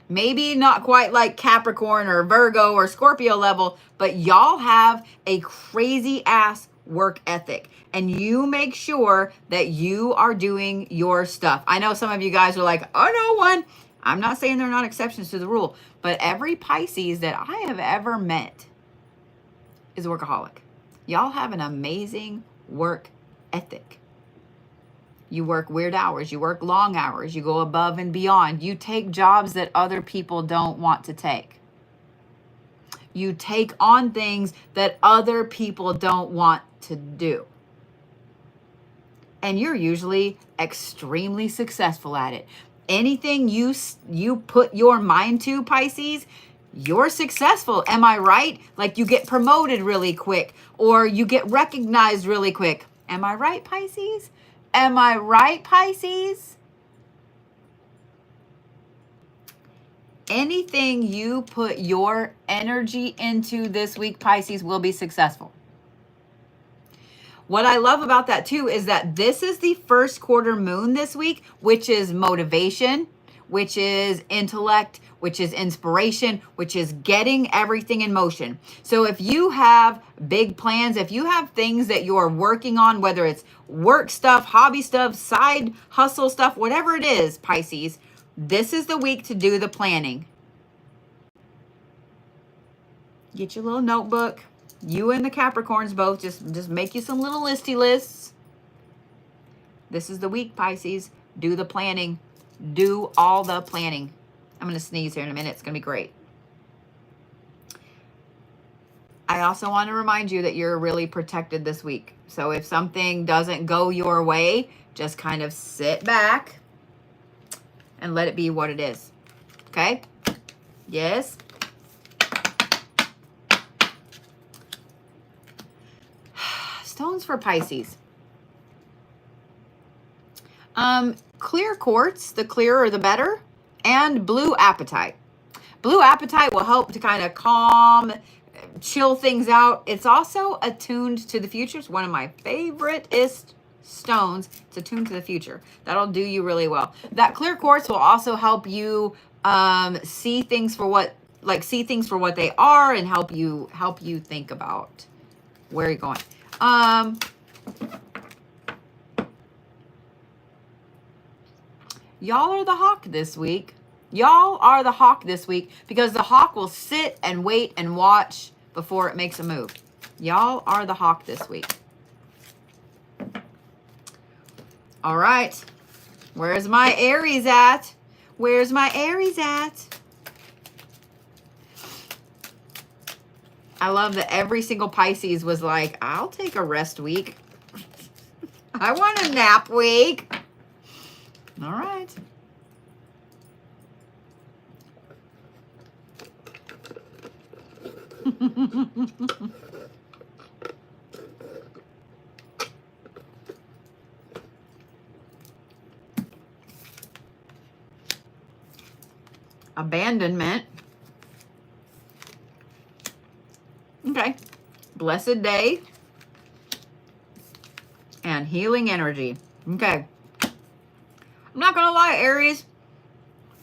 Maybe not quite like Capricorn or Virgo or Scorpio level, but y'all have a crazy ass work ethic. And you make sure that you are doing your stuff. I know some of you guys are like, oh, no one. I'm not saying they're not exceptions to the rule, but every Pisces that I have ever met is a workaholic. Y'all have an amazing work ethic. You work weird hours. You work long hours. You go above and beyond. You take jobs that other people don't want to take. You take on things that other people don't want to do. And you're usually extremely successful at it. Anything you put your mind to, Pisces, you're successful. Am I right? Like you get promoted really quick or you get recognized really quick. Am I right, Pisces? Am I right, Pisces? Anything you put your energy into this week, Pisces, will be successful. What I love about that too is that this is the first quarter moon this week, which is motivation, which is intellect, which is inspiration, which is getting everything in motion. So if you have big plans, if you have things that you're working on, whether it's work stuff, hobby stuff, side hustle stuff, whatever it is, Pisces, this is the week to do the planning. Get your little notebook. You and the Capricorns both just make you some little listy lists. This is the week, Pisces. Do the planning. Do all the planning. I'm going to sneeze here in a minute. It's going to be great. I also want to remind you that you're really protected this week. So if something doesn't go your way, just kind of sit back and let it be what it is. Okay? Yes? Stones for Pisces. Clear quartz, the clearer the better, and blue apatite. Blue apatite will help to kind of calm, chill things out. It's also attuned to the future. It's one of my favoriteest stones. It's attuned to the future. That'll do you really well. That clear quartz will also help you see things for what they are, and help you think about where you're going. Y'all are the hawk this week. Y'all are the hawk this week because the hawk will sit and wait and watch before it makes a move. Y'all are the hawk this week. All right. Where's my Aries at? Where's my Aries at? I love that every single Pisces was like, I'll take a rest week. I want a nap week. All right. Abandonment. Okay. Blessed day. And healing energy. Okay. I'm not going to lie, Aries.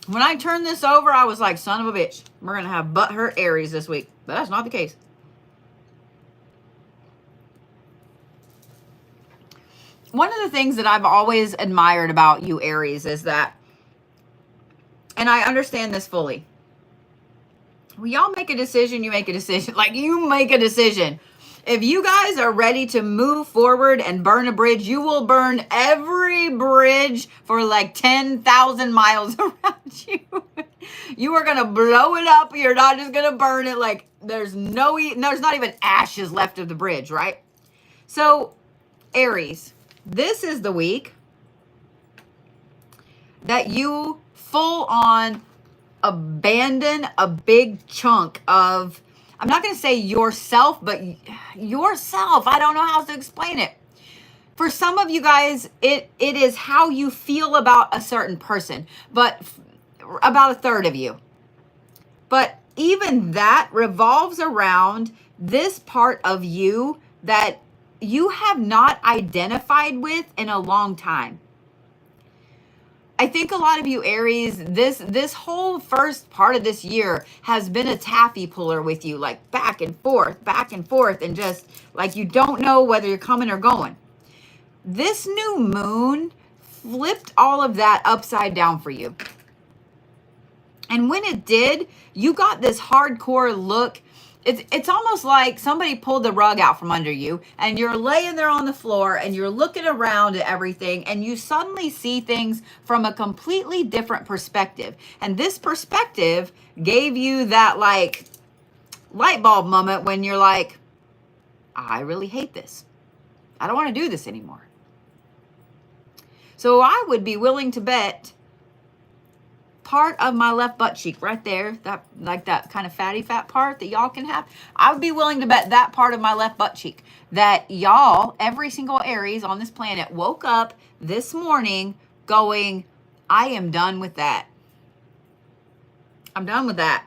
When I turned this over, I was like, son of a bitch. We're going to have butthurt Aries this week. But that's not the case. One of the things that I've always admired about you, Aries, is that, and I understand this fully, when y'all make a decision, you make a decision. Like, you make a decision. If you guys are ready to move forward and burn a bridge, you will burn every bridge for like 10,000 miles around you. You are going to blow it up. You're not just going to burn it. Like, there's not even ashes left of the bridge, right? So, Aries, this is the week that you full on abandon a big chunk of, I'm not going to say yourself, but yourself. I don't know how to explain it. For some of you guys, it is how you feel about a certain person, but about a third of you. But even that revolves around this part of you that you have not identified with in a long time. I think a lot of you, Aries, this whole first part of this year has been a taffy puller with you, like back and forth, and just like you don't know whether you're coming or going. This new moon flipped all of that upside down for you. And when it did, you got this hardcore look. It's almost like somebody pulled the rug out from under you and you're laying there on the floor and you're looking around at everything and you suddenly see things from a completely different perspective. And this perspective gave you that like light bulb moment when you're like, I really hate this. I don't want to do this anymore. So I would be willing to bet part of my left butt cheek right there, that like that kind of fatty fat part that y'all can have, I would be willing to bet that part of my left butt cheek that y'all, every single Aries on this planet, woke up this morning going, I am done with that. I'm done with that.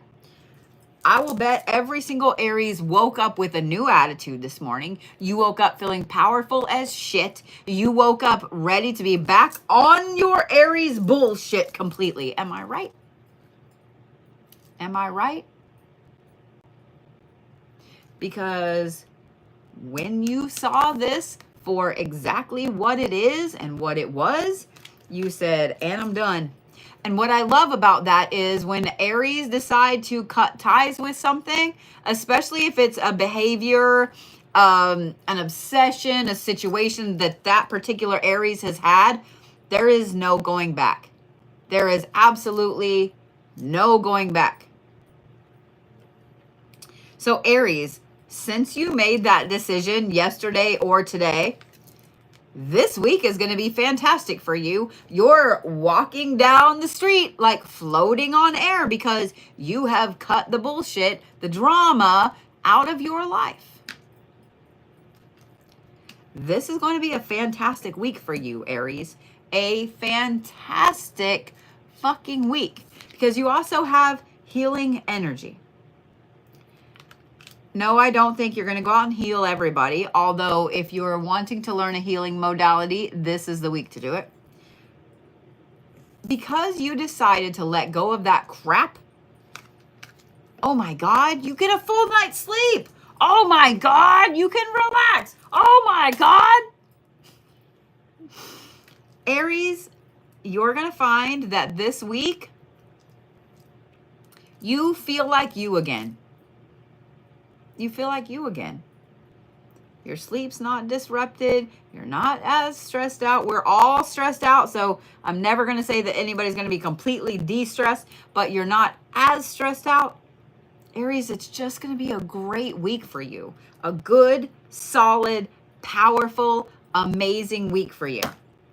I will bet every single Aries woke up with a new attitude this morning. You woke up feeling powerful as shit. You woke up ready to be back on your Aries bullshit completely. Am I right? Am I right? Because when you saw this for exactly what it is and what it was, you said, and I'm done. And what I love about that is when Aries decide to cut ties with something, especially if it's a behavior, an obsession, a situation that particular Aries has had, there is no going back. There is absolutely no going back. So Aries, since you made that decision yesterday or today, this week is going to be fantastic for you. You're walking down the street like floating on air because you have cut the bullshit, the drama out of your life. This is going to be a fantastic week for you, Aries. A fantastic fucking week because you also have healing energy. No, I don't think you're going to go out and heal everybody. Although if you're wanting to learn a healing modality, this is the week to do it. Because you decided to let go of that crap. Oh my God, you get a full night's sleep. Oh my God, you can relax. Oh my God. Aries, you're going to find that this week, you feel like you again. You feel like you again. Your sleep's not disrupted. You're not as stressed out. We're all stressed out. So I'm never going to say that anybody's going to be completely de-stressed, but you're not as stressed out. Aries, it's just going to be a great week for you. A good, solid, powerful, amazing week for you.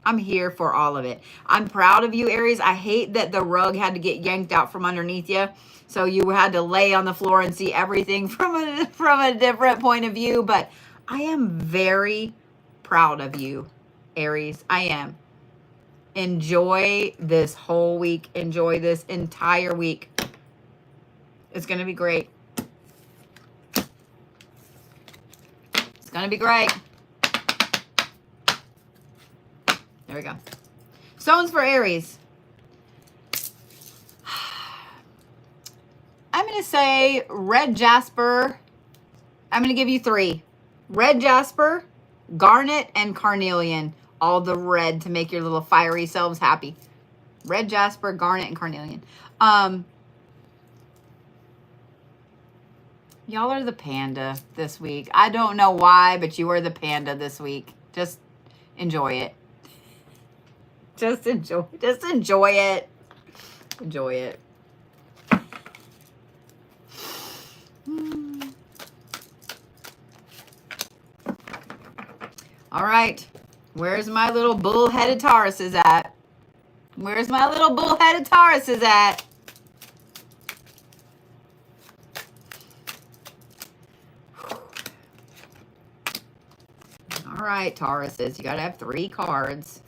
I'm here for all of it. I'm proud of you, Aries. I hate that the rug had to get yanked out from underneath you. So you had to lay on the floor and see everything from a different point of view. But I am very proud of you, Aries. I am. Enjoy this whole week. Enjoy this entire week. It's going to be great. It's going to be great. There we go. Stones for Aries. I'm going to say red jasper. I'm going to give you 3. Red jasper, garnet, and carnelian. All the red to make your little fiery selves happy. Red jasper, garnet, and carnelian. Y'all are the panda this week. I don't know why, but you are the panda this week. Just enjoy it. Just enjoy it. Enjoy it. All right. Where's my little bull-headed Tauruses at? Where's my little bull-headed Tauruses at? All right, Tauruses. You got to have 3 cards.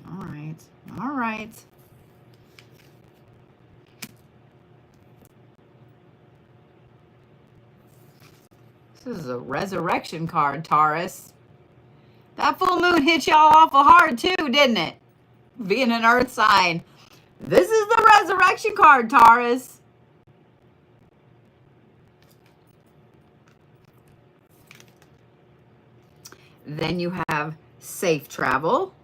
All right. All right. This is a resurrection card, Taurus. That full moon hit y'all awful hard too, didn't it? Being an earth sign. This is the resurrection card, Taurus. Then you have safe travel.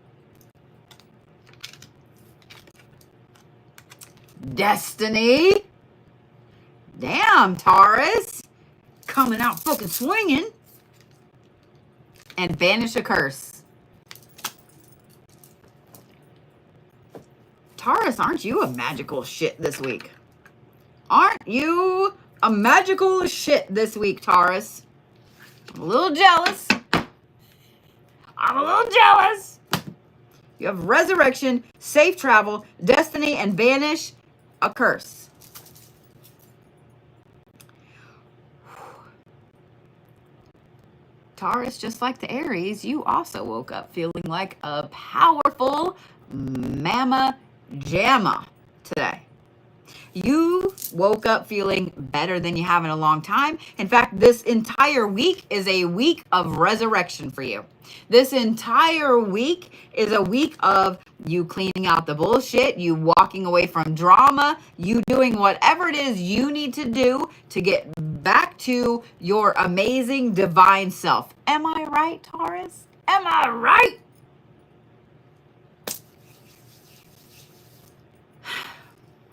Destiny. Damn, Taurus. Coming out fucking swinging. And banish a curse. Taurus, aren't you a magical shit this week? Aren't you a magical shit this week, Taurus? I'm a little jealous. You have resurrection, safe travel, destiny, and banish a curse. Taurus, just like the Aries, you also woke up feeling like a powerful mama jamma today. You woke up feeling better than you have in a long time. In fact, this entire week is a week of resurrection for you. This entire week is a week of you cleaning out the bullshit, you walking away from drama, you doing whatever it is you need to do to get back to your amazing divine self. Am I right, Taurus? Am I right?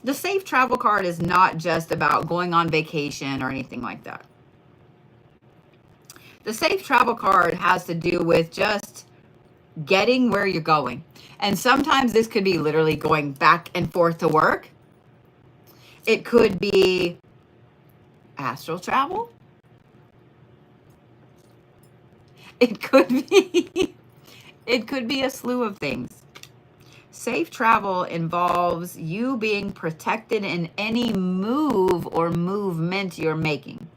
The safe travel card is not just about going on vacation or anything like that. The safe travel card has to do with just getting where you're going. And sometimes this could be literally going back and forth to work. It could be astral travel. It could be a slew of things. Safe travel involves you being protected in any move or movement you're making.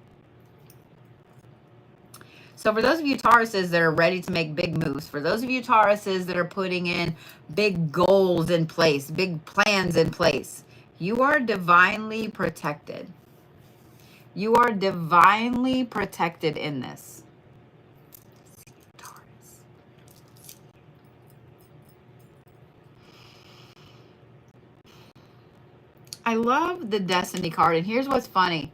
So for those of you Tauruses that are ready to make big moves, for those of you Tauruses that are putting in big goals in place, big plans in place, you are divinely protected. You are divinely protected in this. I love the Destiny card, and here's what's funny.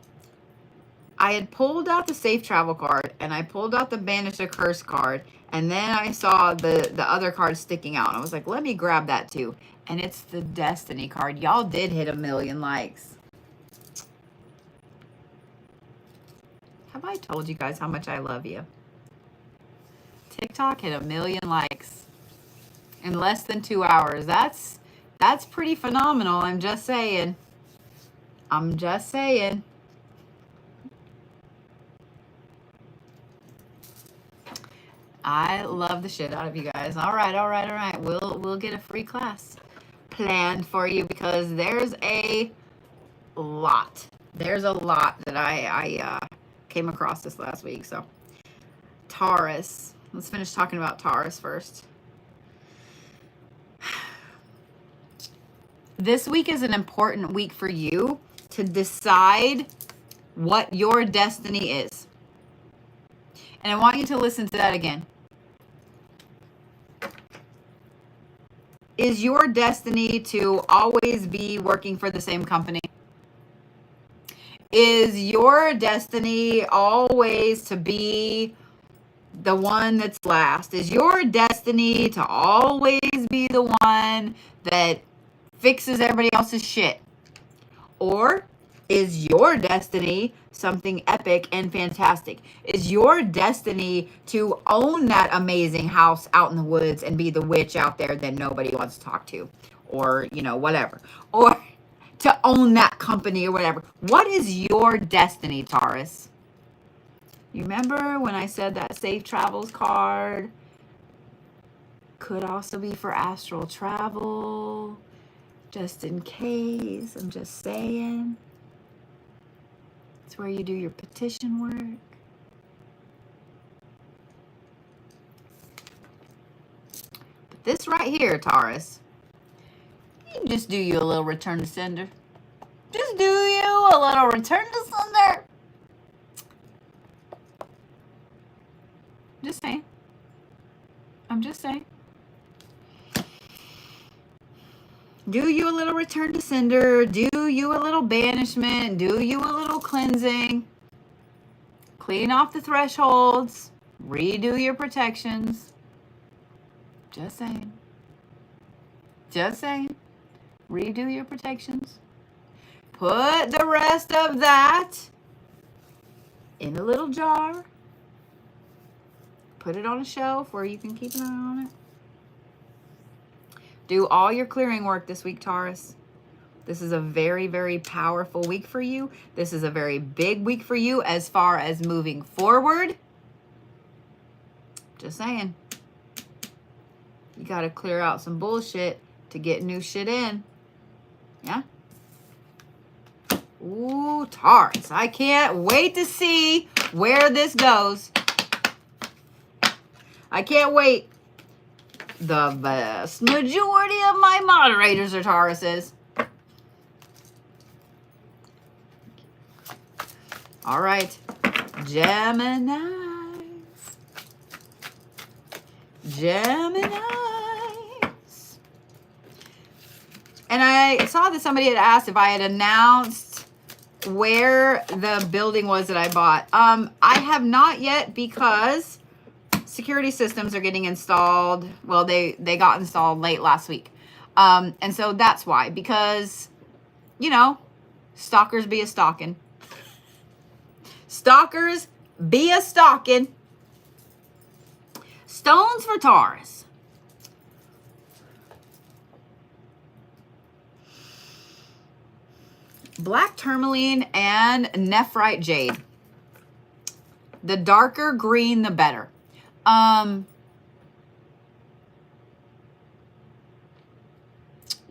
I had pulled out the Safe Travel card, and I pulled out the Banish a Curse card, and then I saw the other card sticking out, and I was like, let me grab that too. And it's the Destiny card. Y'all did hit 1,000,000 likes. Have I told you guys how much I love you? TikTok hit 1,000,000 likes in less than 2 hours. That's pretty phenomenal. I'm just saying. I'm just saying. I love the shit out of you guys. All right. We'll get a free class planned for you because there's a lot. There's a lot that I came across this last week. So Taurus. Let's finish talking about Taurus first. This week is an important week for you to decide what your destiny is. And I want you to listen to that again. Is your destiny to always be working for the same company? Is your destiny always to be the one that's last? Is your destiny to always be the one that fixes everybody else's shit? Or is your destiny something epic and fantastic? Is your destiny to own that amazing house out in the woods and be the witch out there that nobody wants to talk to? Or, you know, whatever. Or to own that company or whatever. What is your destiny, Taurus? You remember when I said that Safe Travels card could also be for astral travel? Just in case, I'm just saying. It's where you do your petition work. But this right here, Taurus, you can just do you a little return to sender. Just do you a little return to sender. Just saying. I'm just saying. Do you a little return to sender. Do you a little banishment. Do you a little cleansing. Clean off the thresholds. Redo your protections. Just saying. Just saying. Redo your protections. Put the rest of that in a little jar. Put it on a shelf where you can keep an eye on it. Do all your clearing work this week, Taurus. This is a very, very powerful week for you. This is a very big week for you as far as moving forward. Just saying. You got to clear out some bullshit to get new shit in. Yeah? Ooh, Taurus. I can't wait to see where this goes. I can't wait. The vast majority of my moderators are Tauruses. All right. Geminis. And I saw that somebody had asked if I had announced where the building was that I bought. I have not yet because security systems are getting installed. Well, they got installed late last week. And so that's why, because, you know, stalkers be a stalking. Stalkers be a stalking. Stones for Taurus. Black Tourmaline and Nephrite Jade. The darker green, the better. Y'all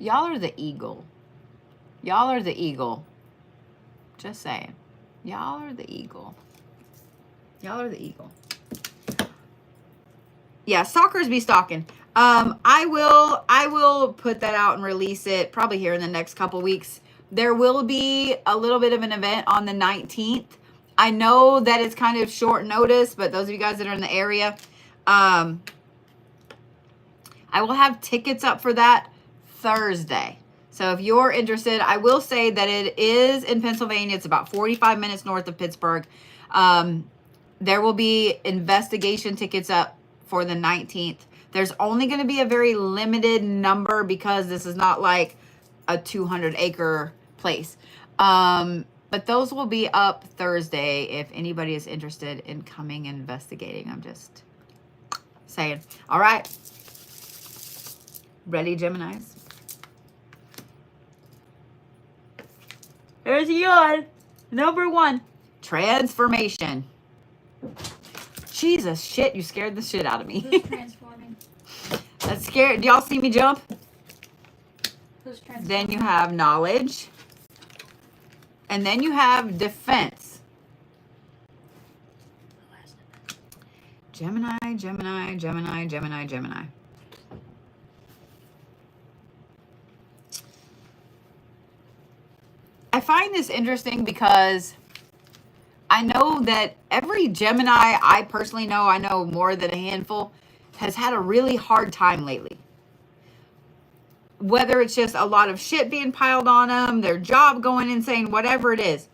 are the eagle. Y'all are the eagle. Just saying. Y'all are the eagle. Y'all are the eagle. Yeah, stalkers be stalking. I will put that out and release it probably here in the next couple weeks. There will be a little bit of an event on the 19th. I know that it's kind of short notice, but those of you guys that are in the area, I will have tickets up for that Thursday. So if you're interested, I will say that it is in Pennsylvania. It's about 45 minutes north of Pittsburgh. There will be investigation tickets up for the 19th. There's only going to be a very limited number because this is not like a 200-acre place. But those will be up Thursday if anybody is interested in coming and investigating. I'm just saying. All right. Ready, Geminis? Here's yours. Number 1. Transformation. Jesus, shit, you scared the shit out of me. Who's transforming? That's scared. Do y'all see me jump? Who's transforming? Then you have knowledge. And then you have defense. Gemini, Gemini, Gemini, Gemini, Gemini. I find this interesting because I know that every Gemini I personally know, I know more than a handful, has had a really hard time lately. Whether it's just a lot of shit being piled on them, their job going insane, whatever it is.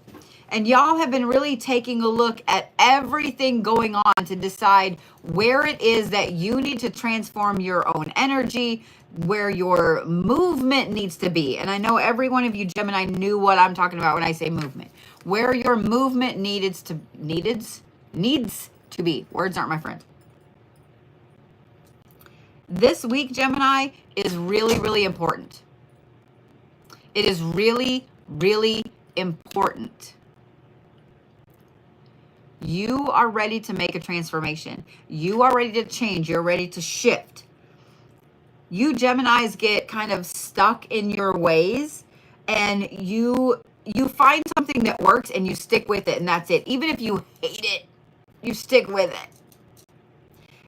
And y'all have been really taking a look at everything going on to decide where it is that you need to transform your own energy, where your movement needs to be. And I know every one of you Gemini knew what I'm talking about when I say movement. Where your movement needs to be. Words aren't my friend. This week, Gemini, is really, really important. It is really, really important. You are ready to make a transformation. You are ready to change. You're ready to shift. You Geminis get kind of stuck in your ways, and you find something that works and you stick with it, and that's it. Even if you hate it, you stick with it.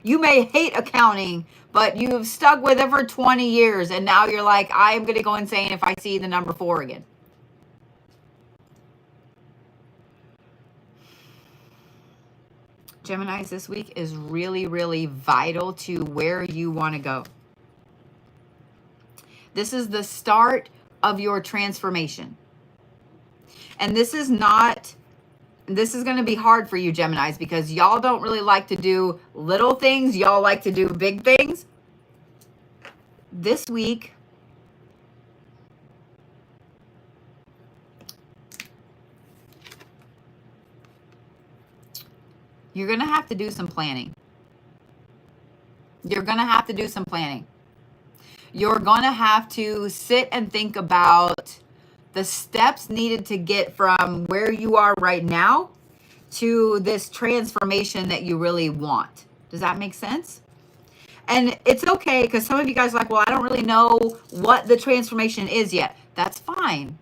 You may hate accounting, but you've stuck with it for 20 years, and now you're like, I am going to go insane if I see the number 4 again. Geminis, this week is really, really vital to where you want to go. This is the start of your transformation. And this is going to be hard for you, Geminis, because y'all don't really like to do little things. Y'all like to do big things. This week, you're going to have to do some planning. You're going to have to do some planning. You're going to have to sit and think about the steps needed to get from where you are right now to this transformation that you really want. Does that make sense? And it's okay, because some of you guys are like, well, I don't really know what the transformation is yet. That's fine.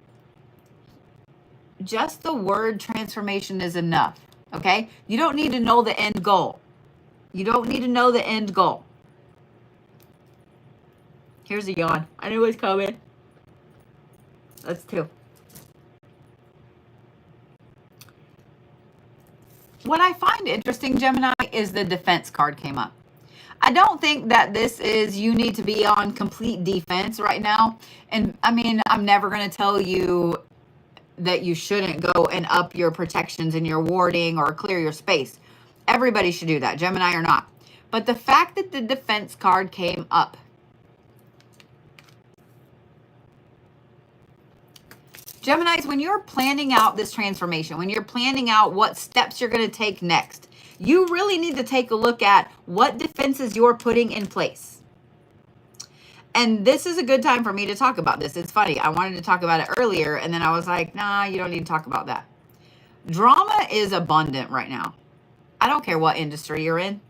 Just the word transformation is enough, okay? You don't need to know the end goal. You don't need to know the end goal. Here's a yawn. I knew it was coming. That's 2. What I find interesting, Gemini, is the defense card came up. I don't think that this is you need to be on complete defense right now. And I mean, I'm never going to tell you that you shouldn't go and up your protections and your warding or clear your space. Everybody should do that, Gemini or not. But the fact that the defense card came up, Geminis, when you're planning out this transformation, when you're planning out what steps you're going to take next, you really need to take a look at what defenses you're putting in place. And this is a good time for me to talk about this. It's funny. I wanted to talk about it earlier, and then I was like, nah, you don't need to talk about that. Drama is abundant right now. I don't care what industry you're in.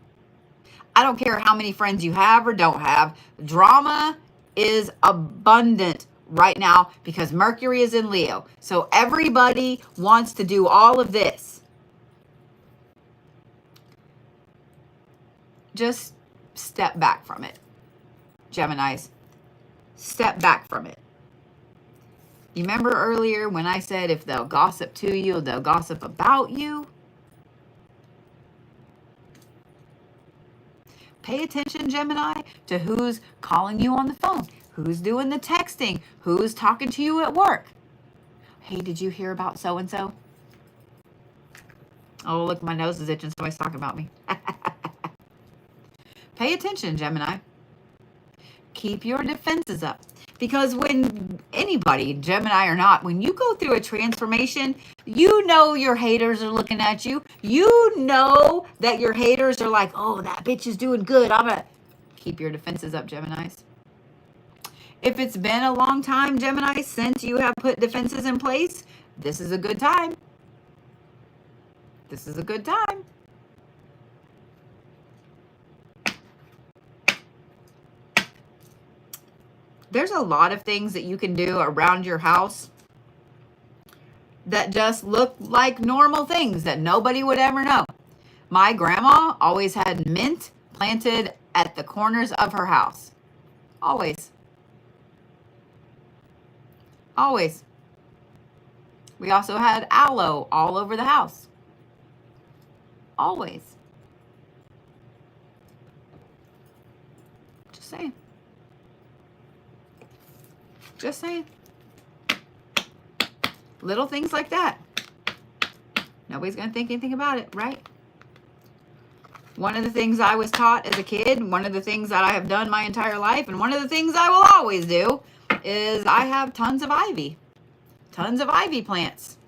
I don't care how many friends you have or don't have. Drama is abundant right now because Mercury is in Leo. So everybody wants to do all of this. Just step back from it, Geminis. Step back from it. You remember earlier when I said if they'll gossip to you, they'll gossip about you? Pay attention, Gemini, to who's calling you on the phone, who's doing the texting, who's talking to you at work. Hey, did you hear about so-and-so? Oh, look, my nose is itching. Somebody's talking about me. Pay attention, Gemini. Keep your defenses up. Because when anybody, Gemini or not, when you go through a transformation, you know your haters are looking at you. You know that your haters are like, oh, that bitch is doing good. I'm going to keep your defenses up, Geminis. If it's been a long time, Gemini, since you have put defenses in place, this is a good time. This is a good time. There's a lot of things that you can do around your house that just look like normal things that nobody would ever know. My grandma always had mint planted at the corners of her house. Always. Always. We also had aloe all over the house. Always. Just saying. Just saying. Little things like that. Nobody's going to think anything about it, right? One of the things I was taught as a kid, one of the things that I have done my entire life, and one of the things I will always do is I have tons of ivy. Tons of ivy plants.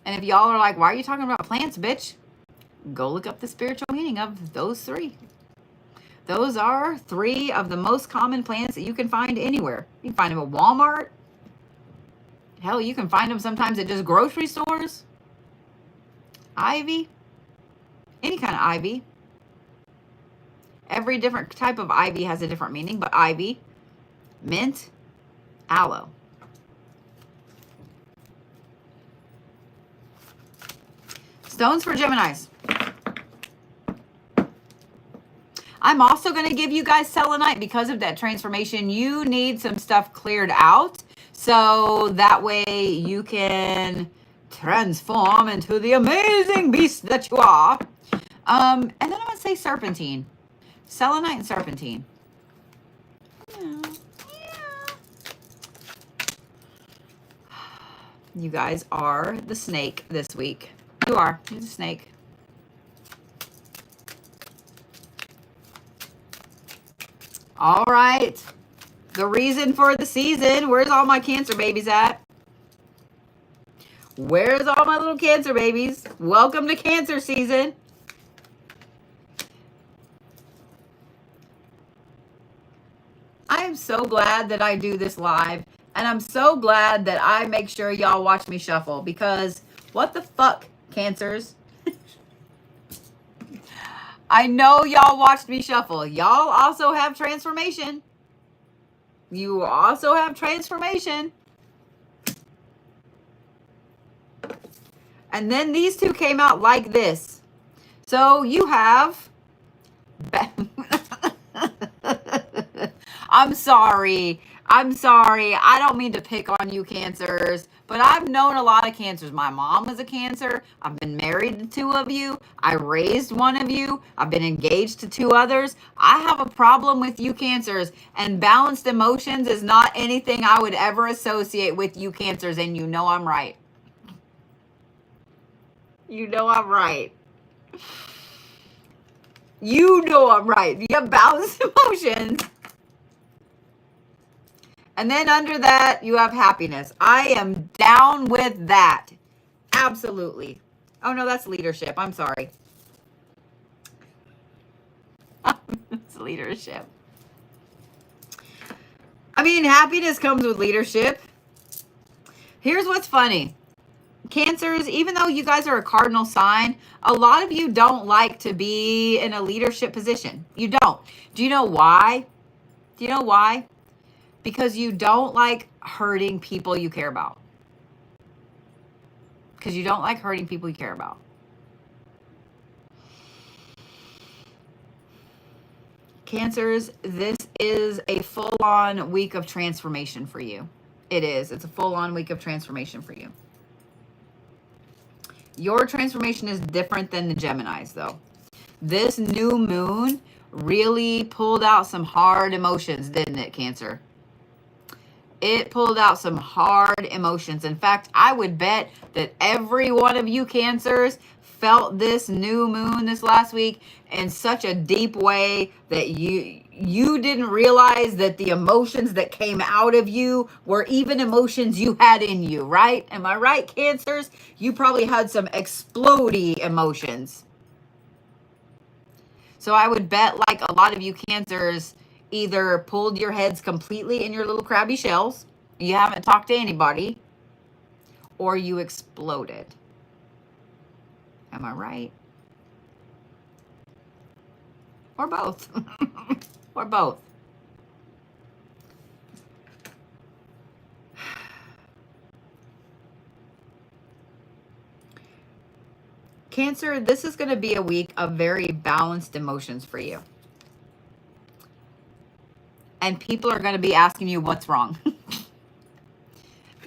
And if y'all are like, why are you talking about plants, bitch? Go look up the spiritual meaning of those three. Those are three of the most common plants that you can find anywhere. You can find them at Walmart. Hell, you can find them sometimes at just grocery stores. Ivy. Any kind of ivy. Every different type of ivy has a different meaning, but ivy, mint, aloe. Stones for Geminis. I'm also going to give you guys selenite because of that transformation. You need some stuff cleared out so that way you can transform into the amazing beast that you are. And then I'm going to say serpentine. Selenite and serpentine. Yeah. You guys are the snake this week. You are. You're the snake. All right. The reason for the season. Where's all my Cancer babies at? Where's all my little Cancer babies? Welcome to Cancer season. I am so glad that I do this live. And I'm so glad that I make sure y'all watch me shuffle. Because what the fuck, Cancers? I know y'all watched me shuffle. Y'all also have transformation. You also have transformation. And then these two came out like this. So you have... I'm sorry. I don't mean to pick on you, Cancers. but I've known a lot of Cancers. My mom was a Cancer. I've been married to two of you. I raised one of you. I've been engaged to two others. I have a problem with you Cancers, and balanced emotions is not anything I would ever associate with you Cancers, and you know I'm right. You know I'm right. You know I'm right. You have balanced emotions. And then under that, you have happiness. I am down with that. Absolutely. Oh, no, that's leadership. I'm sorry. It's leadership. I mean, happiness comes with leadership. Here's what's funny. Cancers, even though you guys are a cardinal sign, a lot of you don't like to be in a leadership position. You don't. Do you know why? Do you know why? Because you don't like hurting people you care about. Because you don't like hurting people you care about. Cancers, this is a full-on week of transformation for you. It is. It's a full-on week of transformation for you. Your transformation is different than the Geminis, though. This new moon really pulled out some hard emotions, didn't it, Cancer? It pulled out some hard emotions. In fact, I would bet that every one of you Cancers felt this new moon this last week in such a deep way that you didn't realize that the emotions that came out of you were even emotions you had in you, right? Am I right, Cancers? You probably had some explodey emotions. So I would bet like a lot of you Cancers either pulled your heads completely in your little crabby shells, you haven't talked to anybody, or you exploded. Am I right? Or both. Or both. Cancer, this is going to be a week of very balanced emotions for you. And people are going to be asking you what's wrong.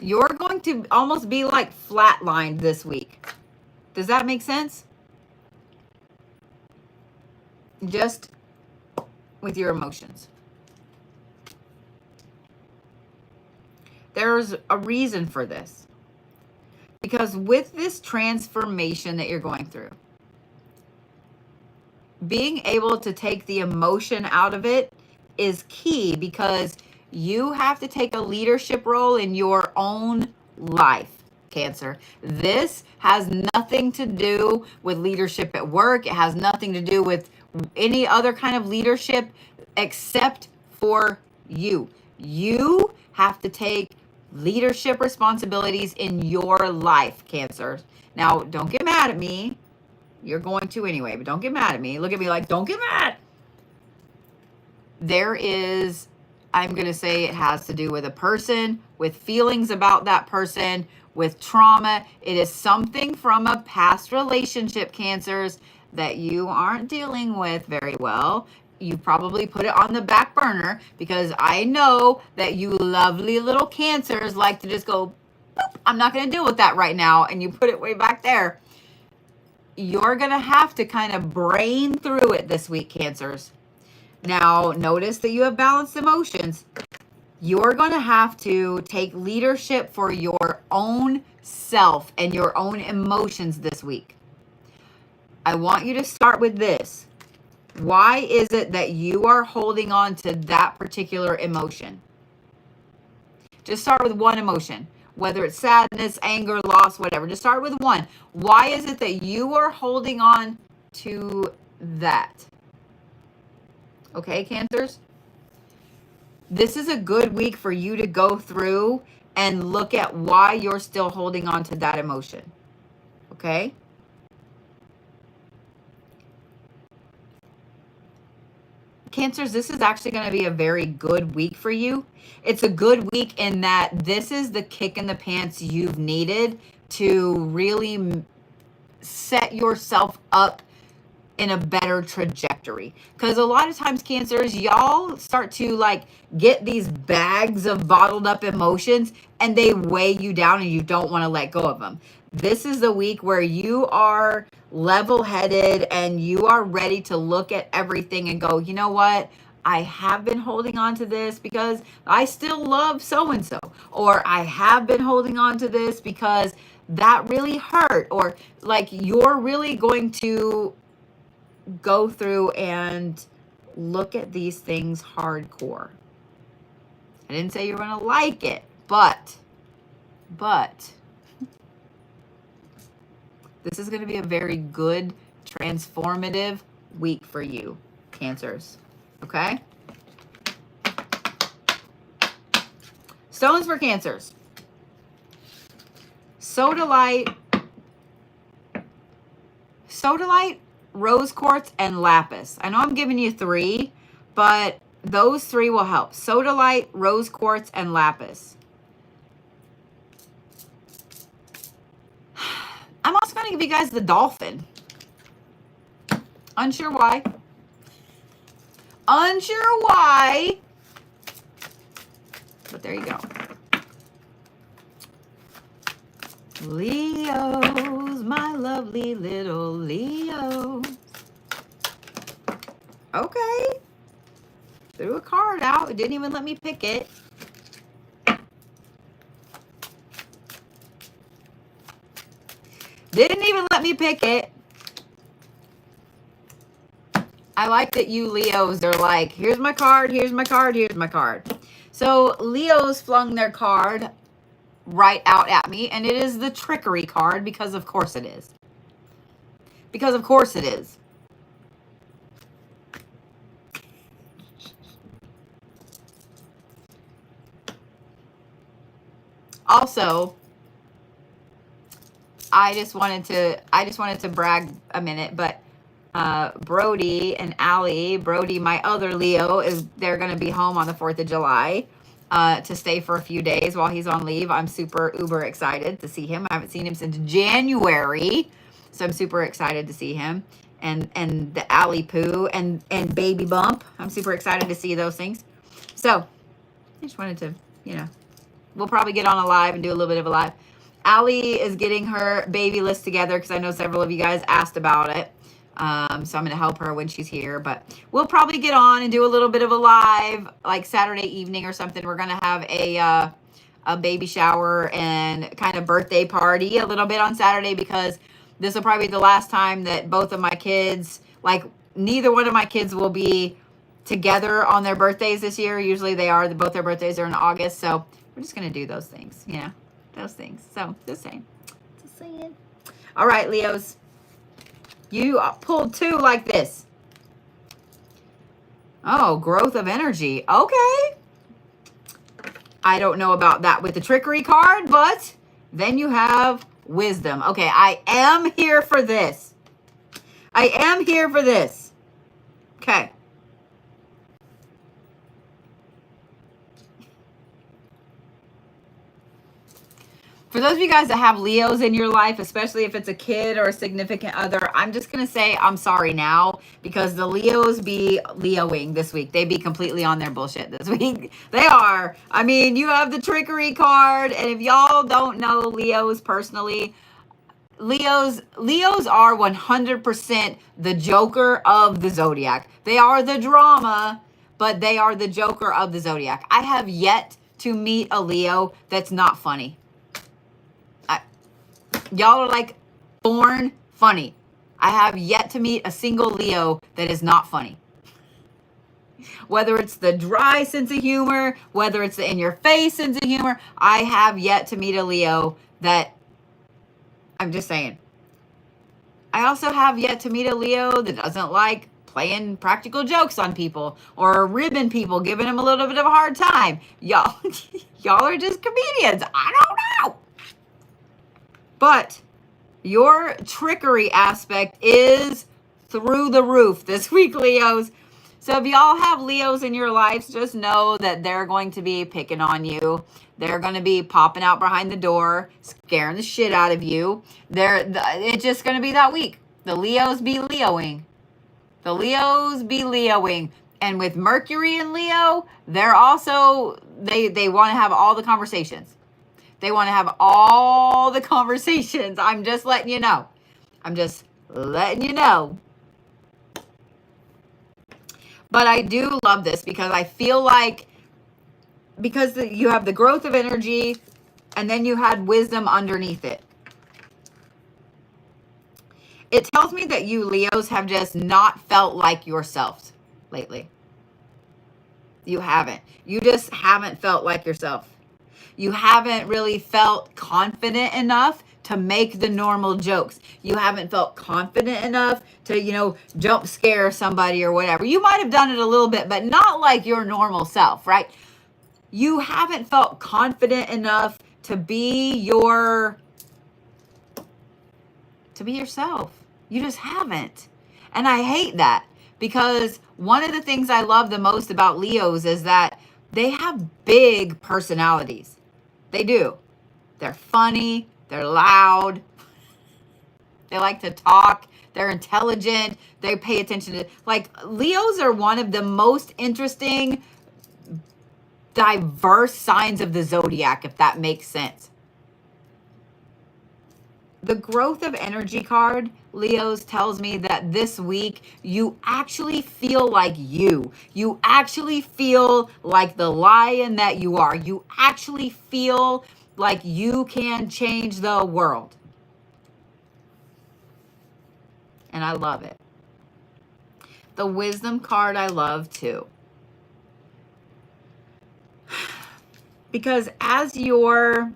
You're going to almost be like flatlined this week. Does that make sense? Just with your emotions. There's a reason for this. Because with this transformation that you're going through, being able to take the emotion out of it is key, because you have to take a leadership role in your own life, Cancer. This has nothing to do with leadership at work. It has nothing to do with any other kind of leadership except for you. You have to take leadership responsibilities in your life, Cancer. Now, don't get mad at me. You're going to anyway, but don't get mad at me. Look at me like, don't get mad. There is, I'm going to say it has to do with a person, with feelings about that person, with trauma. It is something from a past relationship, Cancers, that you aren't dealing with very well. You probably put it on the back burner because I know that you lovely little Cancers like to just go, boop, I'm not going to deal with that right now. And you put it way back there. You're going to have to kind of brain through it this week, Cancers. Now, notice that you have balanced emotions. You're going to have to take leadership for your own self and your own emotions this week. I want you to start with this. Why is it that you are holding on to that particular emotion? Just start with one emotion, whether it's sadness, anger, loss, whatever. Just start with one. Why is it that you are holding on to that? Okay, Cancers? This is a good week for you to go through and look at why you're still holding on to that emotion. Okay? Cancers, this is actually going to be a very good week for you. It's a good week in that this is the kick in the pants you've needed to really set yourself up in a better trajectory. trajectory. Because a lot of times, Cancers, y'all start to like get these bags of bottled up emotions and they weigh you down and you don't want to let go of them. This is the week where you are level-headed and you are ready to look at everything and go, you know what? I have been holding on to this because I still love so-and-so. Or I have been holding on to this because that really hurt. Or like you're really going to go through and look at these things hardcore. I didn't say you're going to like it, but this is going to be a very good, transformative week for you, Cancers. Okay? Stones for Cancers. Sodalite, rose quartz, and lapis. I know I'm giving you 3, but those 3 will help. Sodalite, rose quartz, and lapis. I'm also going to give you guys the dolphin. Unsure why. Unsure why. But there you go. Leos, my lovely little Leos. Okay. Threw a card out. It didn't even let me pick it. Didn't even let me pick it. I like that you Leos are like, here's my card, here's my card, here's my card. So Leos flung their card right out at me, and it is the trickery card because of course it is. Because of course it is. Also, I just wanted to brag a minute, but Brody and Allie, Brody, my other Leo, they're going to be home on the 4th of July to stay for a few days while he's on leave. I'm super uber excited to see him. I haven't seen him since January, so I'm super excited to see him. And the Allie Poo and Baby Bump. I'm super excited to see those things. So I just wanted to, we'll probably get on a live and do a little bit of a live. Allie is getting her baby list together because I know several of you guys asked about it. So I'm going to help her when she's here, but we'll probably get on and do a little bit of a live, like Saturday evening or something. We're going to have a baby shower and kind of birthday party a little bit on Saturday because this will probably be the last time that both of my kids, like neither one of my kids will be together on their birthdays this year. Usually they are, both their birthdays are in August. So we're just going to do those things, those things. So just saying. All right, Leos. You pulled 2 like this. Oh, growth of energy. Okay. I don't know about that with the trickery card, but then you have wisdom. Okay, I am here for this. I am here for this. Okay. For those of you guys that have Leos in your life, especially if it's a kid or a significant other, I'm just going to say I'm sorry now because the Leos be Leoing this week. They be completely on their bullshit this week. They are. I mean, you have the trickery card. And if y'all don't know Leos personally, Leos are 100% the Joker of the Zodiac. They are the drama, but they are the Joker of the Zodiac. I have yet to meet a Leo that's not funny. Y'all are like born funny. I have yet to meet a single Leo that is not funny. Whether it's the dry sense of humor, whether it's the in-your-face sense of humor, I have yet to meet a Leo that, I'm just saying. I also have yet to meet a Leo that doesn't like playing practical jokes on people or ribbing people, giving them a little bit of a hard time. Y'all are just comedians. I don't know. But your trickery aspect is through the roof this week, Leos. So if y'all have Leos in your lives, just know that they're going to be picking on you. They're going to be popping out behind the door, scaring the shit out of you. It's just going to be that week. The Leos be Leoing. The Leos be Leoing. And with Mercury in Leo, they're also, they want to have all the conversations. They want to have all the conversations. I'm just letting you know. I'm just letting you know. But I do love this because I feel like, because you have the growth of energy and then you had wisdom underneath it. It tells me that you Leos have just not felt like yourselves lately. You haven't. You just haven't felt like yourself. You haven't really felt confident enough to make the normal jokes. You haven't felt confident enough to, you know, jump scare somebody or whatever. You might have done it a little bit, but not like your normal self, right? You haven't felt confident enough to be yourself. You just haven't. And I hate that, because one of the things I love the most about Leos is that they have big personalities. They do. They're funny. They're loud. They like to talk. They're intelligent. They pay attention to, like, Leos are one of the most interesting, diverse signs of the zodiac, if that makes sense. The growth of energy card, Leos, tells me that this week you actually feel like you. You actually feel like the lion that you are. You actually feel like you can change the world. And I love it. The wisdom card I love too. Because as you're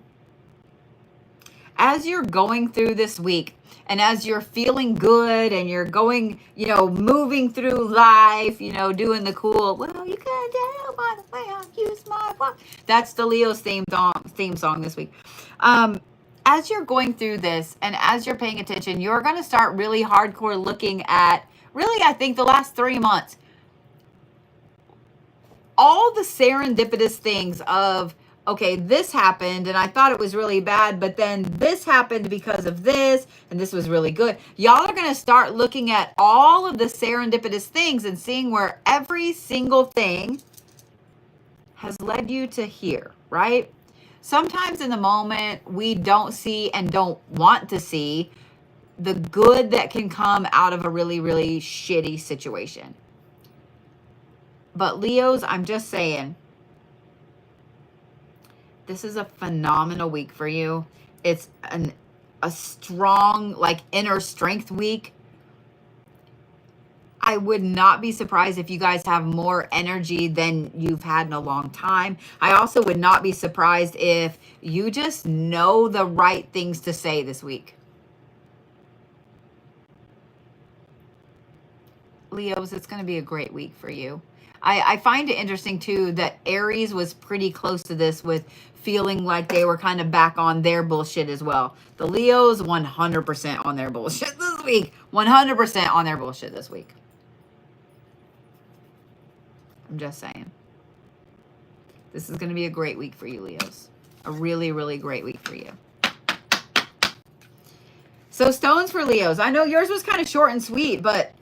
going through this week, and as you're feeling good and you're going, you know, moving through life, you know, doing the cool, well, you can tell by the way I use my walk. That's the Leo's theme song this week. As you're going through this and as you're paying attention, you're going to start really hardcore looking at, really, I think the last 3 months, all the serendipitous things of, okay, this happened and I thought it was really bad, but then this happened because of this, and this was really good. Y'all are going to start looking at all of the serendipitous things and seeing where every single thing has led you to here, right? Sometimes in the moment, we don't see and don't want to see the good that can come out of a really, really shitty situation. But Leos, I'm just saying, this is a phenomenal week for you. It's a strong, like, inner strength week. I would not be surprised if you guys have more energy than you've had in a long time. I also would not be surprised if you just know the right things to say this week. Leos, it's going to be a great week for you. I find it interesting, too, that Aries was pretty close to this with feeling like they were kind of back on their bullshit as well. The Leos, 100% on their bullshit this week. 100% on their bullshit this week. I'm just saying. This is going to be a great week for you, Leos. A really, really great week for you. So stones for Leos. I know yours was kind of short and sweet, but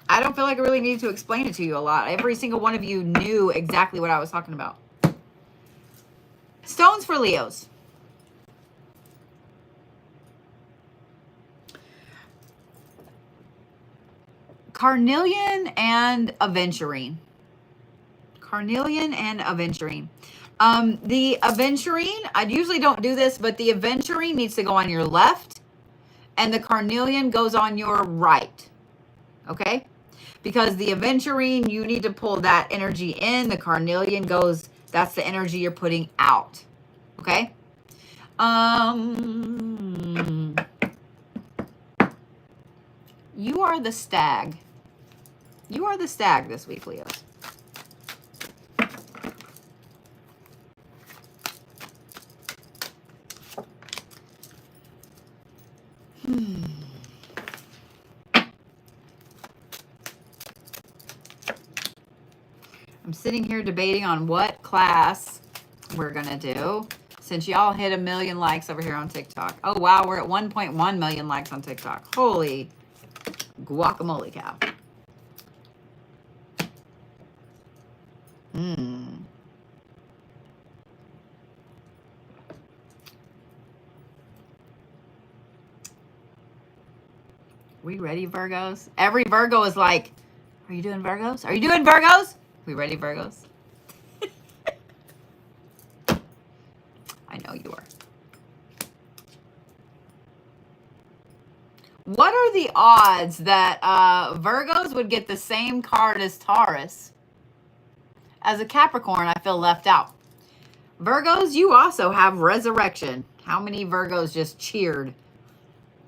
I don't feel like I really needed to explain it to you a lot. Every single one of you knew exactly what I was talking about. Stones for Leos. Carnelian and Aventurine. Carnelian and Aventurine. The Aventurine, I usually don't do this, but the Aventurine needs to go on your left and the Carnelian goes on your right. Okay? Because the Aventurine, you need to pull that energy in. The Carnelian goes, that's the energy you're putting out. Okay? You are the Stag. You are the Stag this week, Leos. I'm sitting here debating on what class we're going to do since y'all hit 1 million likes over here on TikTok. Oh, wow. We're at 1.1 million likes on TikTok. Holy guacamole cow. We ready, Virgos? Every Virgo is like, are you doing Virgos? Are you doing Virgos? We ready, Virgos? I know you are. What are the odds that Virgos would get the same card as Taurus? As a Capricorn, I feel left out. Virgos, you also have resurrection. How many Virgos just cheered?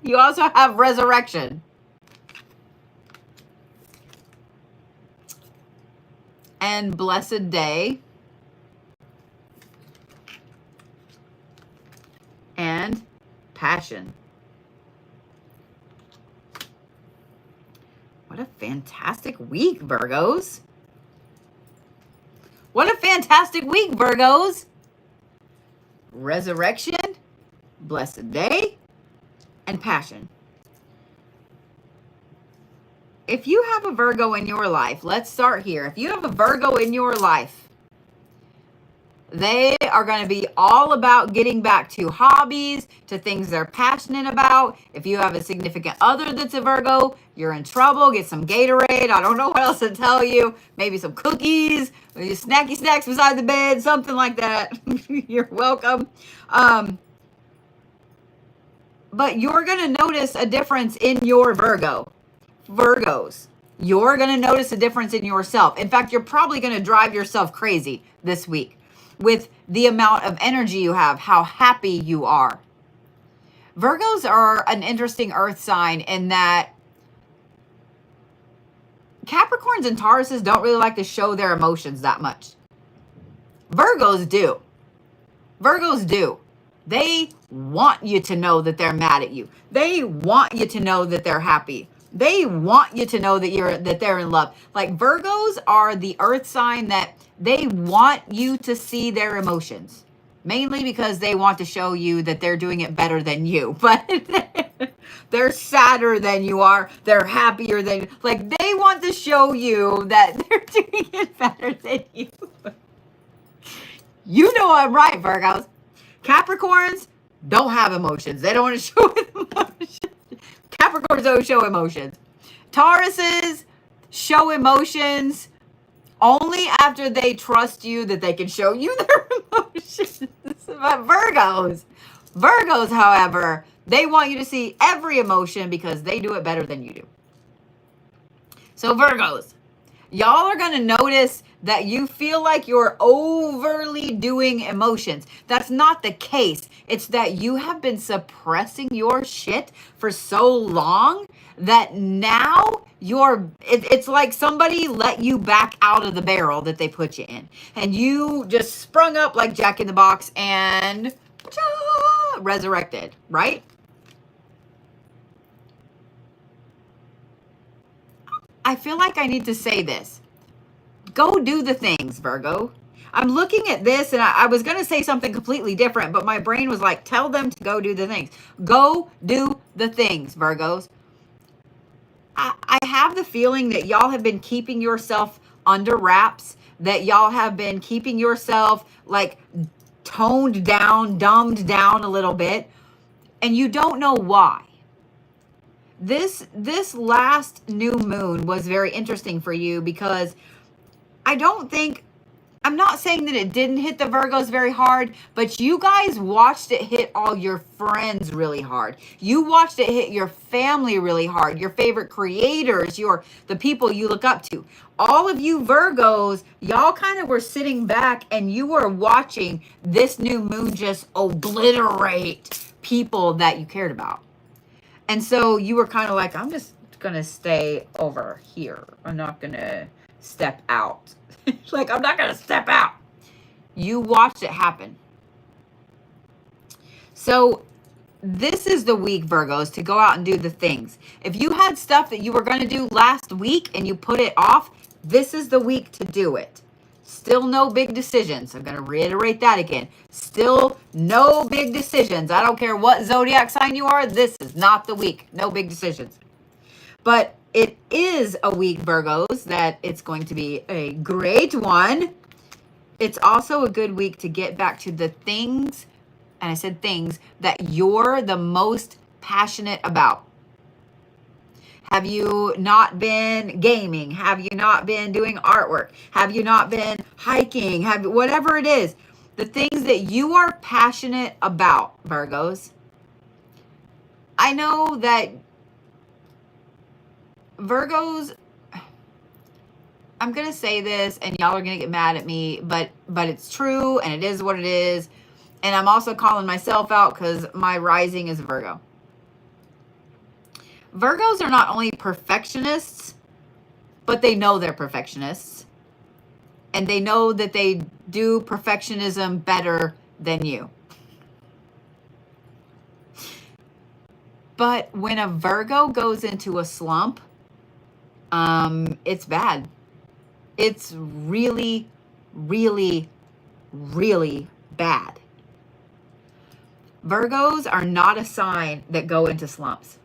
You also have resurrection. And blessed day. And passion. What a fantastic week, Virgos. What a fantastic week, Virgos. Resurrection, blessed day, and passion. If you have a Virgo in your life, let's start here. If you have a Virgo in your life, they are going to be all about getting back to hobbies, to things they're passionate about. If you have a significant other that's a Virgo, you're in trouble. Get some Gatorade. I don't know what else to tell you. Maybe some cookies, maybe snacky snacks beside the bed, something like that. You're welcome. But you're going to notice a difference in your Virgo. Virgos, you're going to notice a difference in yourself. In fact, you're probably going to drive yourself crazy this week with the amount of energy you have, how happy you are. Virgos are an interesting earth sign in that Capricorns and Tauruses don't really like to show their emotions that much. Virgos do. Virgos do. They want you to know that they're mad at you. They want you to know that they're happy. They want you to know that they're in love. Like Virgos are the earth sign that they want you to see their emotions. Mainly because they want to show you that they're doing it better than you. But they're sadder than you are. They're happier than, like, they want to show you that they're doing it better than you. You know I'm right, Virgos. Capricorns don't have emotions. They don't want to show emotions. Capricorns don't show emotions. Tauruses show emotions only after they trust you that they can show you their emotions. But Virgos, however, they want you to see every emotion because they do it better than you do. So Virgos, y'all are going to notice that you feel like you're overly doing emotions. That's not the case. It's that you have been suppressing your shit for so long that now it's like somebody let you back out of the barrel that they put you in. And you just sprung up like Jack in the Box and resurrected, right? I feel like I need to say this. Go do the things, Virgo. I'm looking at this and I was going to say something completely different, but my brain was like, tell them to go do the things. Go do the things, Virgos. I have the feeling that y'all have been keeping yourself under wraps, that y'all have been keeping yourself like toned down, dumbed down a little bit, and you don't know why. This last new moon was very interesting for you because I'm not saying that it didn't hit the Virgos very hard, but you guys watched it hit all your friends really hard. You watched it hit your family really hard, your favorite creators, the people you look up to. All of you Virgos, y'all kind of were sitting back and you were watching this new moon just obliterate people that you cared about. And so you were kind of like, I'm just going to stay over here. I'm not going to step out. Like, I'm not going to step out. You watched it happen. So this is the week, Virgos, to go out and do the things. If you had stuff that you were going to do last week and you put it off, this is the week to do it. Still no big decisions. I'm going to reiterate that again. Still no big decisions. I don't care what zodiac sign you are. This is not the week. No big decisions. But it is a week, Virgos, that it's going to be a great one. It's also a good week to get back to the things, and I said things, that you're the most passionate about. Have you not been gaming? Have you not been doing artwork? Have you not been hiking? Whatever it is, the things that you are passionate about, Virgos. I know that Virgos, I'm going to say this and y'all are going to get mad at me, but it's true and it is what it is. And I'm also calling myself out because my rising is Virgo. Virgos are not only perfectionists, but they know they're perfectionists. And they know that they do perfectionism better than you. But when a Virgo goes into a slump, it's bad. It's really, really, really bad. Virgos are not a sign that go into slumps.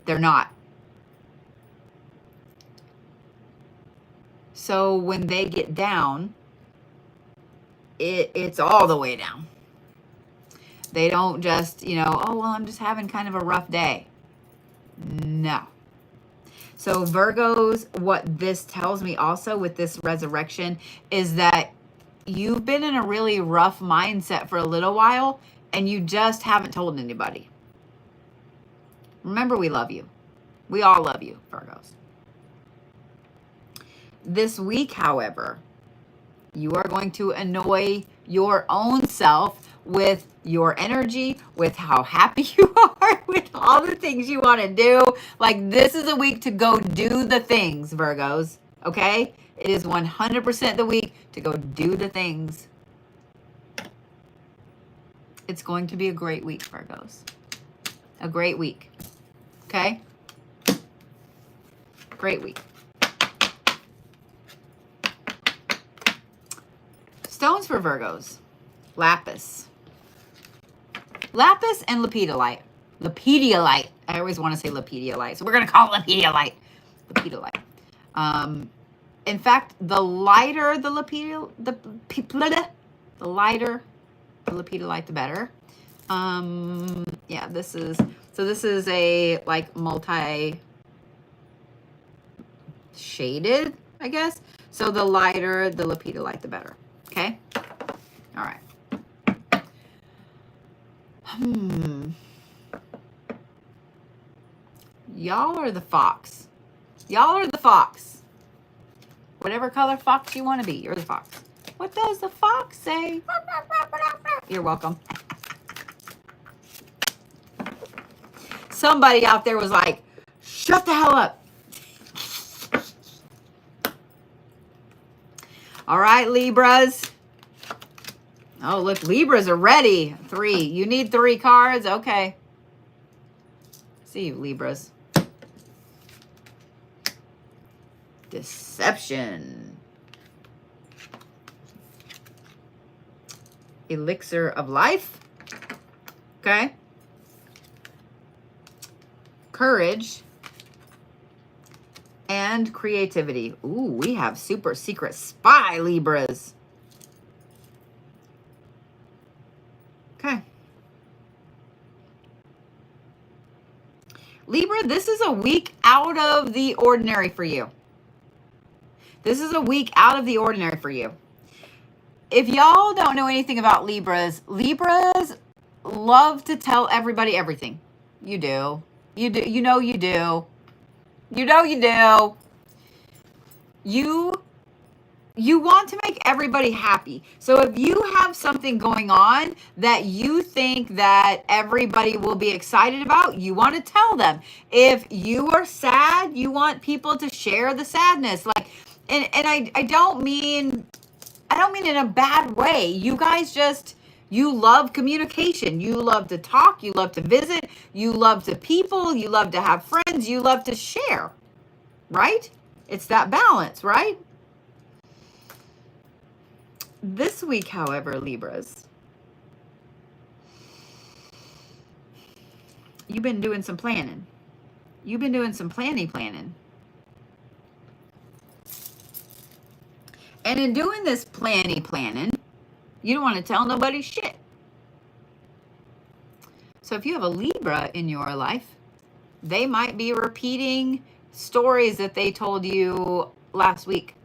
They're not. So when they get down, it's all the way down. They don't just, oh, well, I'm just having kind of a rough day. No. So Virgos, what this tells me also with this resurrection is that you've been in a really rough mindset for a little while and you just haven't told anybody. Remember, we love you. We all love you, Virgos. This week, however, you are going to annoy your own self with your energy, with how happy you are, with all the things you want to do. Like, this is a week to go do the things, Virgos. Okay? It is 100% the week to go do the things. It's going to be a great week, Virgos. A great week. Okay? Great week. Stones for Virgos. Lapis. Lapis and Lepidolite. Lepidolite. I always want to say Lepidolite, so we're going to call it Lepidolite. Lepidolite. In fact, the lighter the Lepidolite, the better. Yeah, this is a like multi-shaded, I guess. So the lighter the Lepidolite, the better. Okay? All right. Y'all are the fox. Y'all are the fox. Whatever color fox you want to be, you're the fox. What does the fox say? You're welcome. Somebody out there was like, shut the hell up. All right, Libras. Oh, look, Libras are ready. 3. You need 3 cards? Okay. See you, Libras. Deception. Elixir of life. Okay. Courage. And creativity. Ooh, we have super secret spy, Libras. Okay. Libra, this is a week out of the ordinary for you. This is a week out of the ordinary for you. If y'all don't know anything about Libras, Libras love to tell everybody everything. You do. You do. You know you do. You know you do. You want to make everybody happy. So if you have something going on that you think that everybody will be excited about, you want to tell them. If you are sad, you want people to share the sadness. Like, and I don't mean in a bad way. You guys you love communication. You love to talk. You love to visit. You love to people. You love to have friends. You love to share, right? It's that balance, right? This week, however, Libras, you've been doing some planning. You've been doing some planning. And in doing this planning, you don't want to tell nobody shit. So if you have a Libra in your life, They might be repeating stories that they told you last week.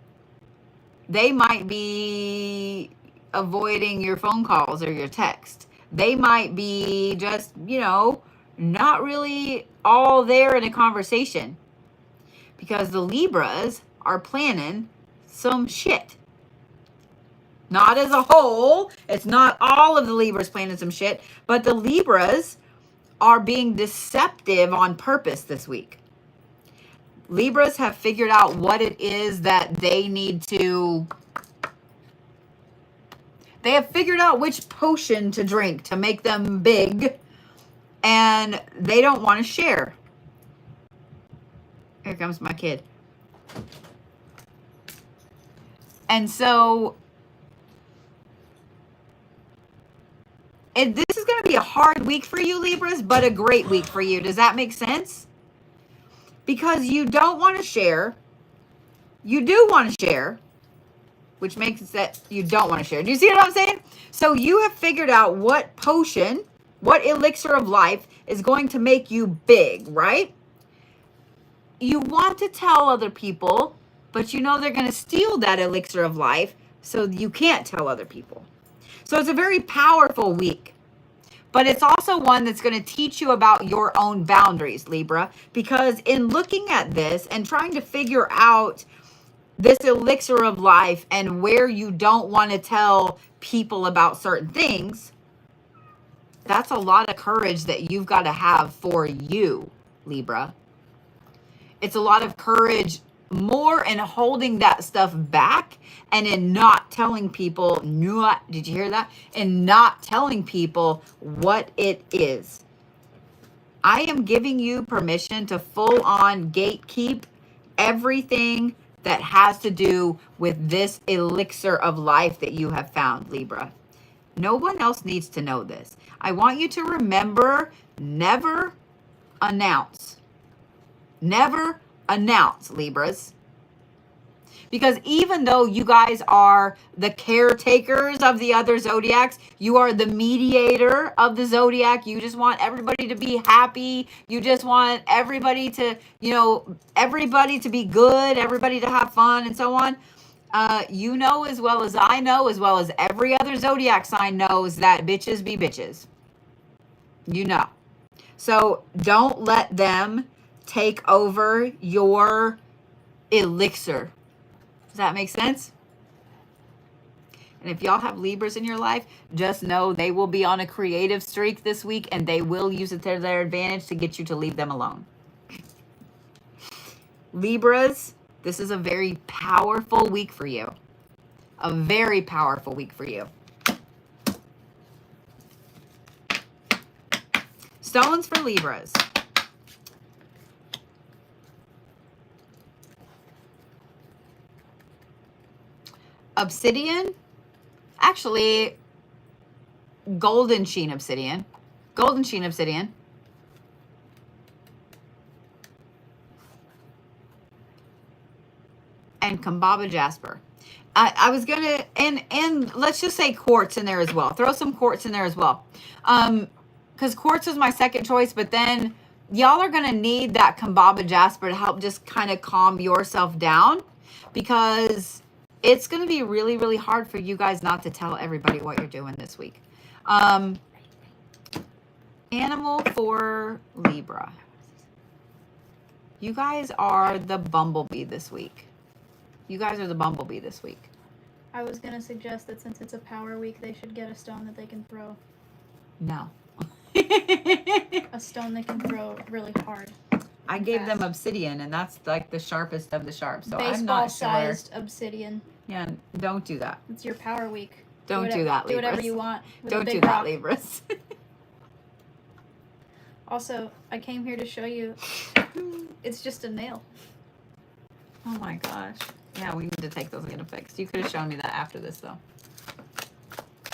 They might be avoiding your phone calls or your text. They might be just, not really all there in a conversation, because the Libras are planning some shit. Not as a whole. It's not all of the Libras planning some shit, but the Libras are being deceptive on purpose this week. Libras have figured out what it is that they need to... They have figured out which potion to drink to make them big, and they don't want to share. Here comes my kid. And so this is going to be a hard week for you, Libras, but a great week for you. Does that make sense? Because you don't want to share. You do want to share, which makes it that you don't want to share. Do you see what I'm saying? So you have figured out what potion, what elixir of life is going to make you big, right? You want to tell other people, but you know they're going to steal that elixir of life, so you can't tell other people. So it's a very powerful week. But it's also one that's going to teach you about your own boundaries, Libra, because in looking at this and trying to figure out this elixir of life and where you don't want to tell people about certain things, that's a lot of courage that you've got to have for you, Libra. It's a lot of courage more in holding that stuff back and in not telling people, did you hear that? And not telling people what it is. I am giving you permission to full on gatekeep everything that has to do with this elixir of life that you have found, Libra. No one else needs to know this. I want you to remember, never announce. Never announce, Libras. Because even though you guys are the caretakers of the other zodiacs, you are the mediator of the zodiac. You just want everybody to be happy. You just want everybody to, everybody to be good, everybody to have fun and so on. You know as well as I know, as well as every other zodiac sign knows, that bitches be bitches. You know. So don't let them take over your elixir. Does that make sense? And if y'all have Libras in your life, just know they will be on a creative streak this week, and they will use it to their advantage to get you to leave them alone. Libras, this is a very powerful week for you. A very powerful week for you. Stones for Libras. Obsidian, actually golden sheen obsidian, and Kambaba Jasper. I was gonna, and let's just say quartz in there as well. Throw some quartz in there as well, because quartz was my second choice, but then y'all are gonna need that Kambaba Jasper to help just kind of calm yourself down, because it's going to be really, really hard for you guys not to tell everybody what you're doing this week. Animal for Libra. You guys are the bumblebee this week. You guys are the bumblebee this week. I was going to suggest that since it's a power week, they should get a stone that they can throw. No. A stone they can throw really hard. I gave them obsidian, and that's like the sharpest of the sharp. So I'm not sure. Baseball-sized obsidian. Yeah, don't do that. It's your power week. Don't do that, Libras. Do whatever you want. Don't do that, Libras. Also, I came here to show you. It's just a nail. Oh my gosh. Yeah, we need to take those and get them fixed. You could have shown me that after this, though.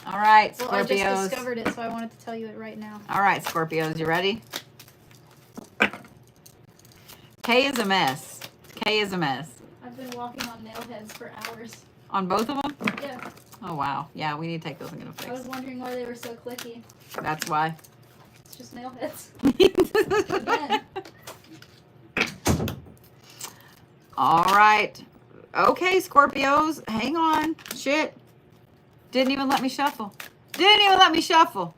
All right, Scorpios. Well, I just discovered it, so I wanted to tell you it right now. All right, Scorpios, you ready? K is a mess. K is a mess. I've been walking on nail heads for hours. On both of them? Yeah. Oh, wow. Yeah, we need to take those and get them I was fixed. wondering why they were so clicky. That's why. It's just nail heads. Again. All right. Okay, Scorpios, hang on. Shit. Didn't even let me shuffle. Didn't even let me shuffle.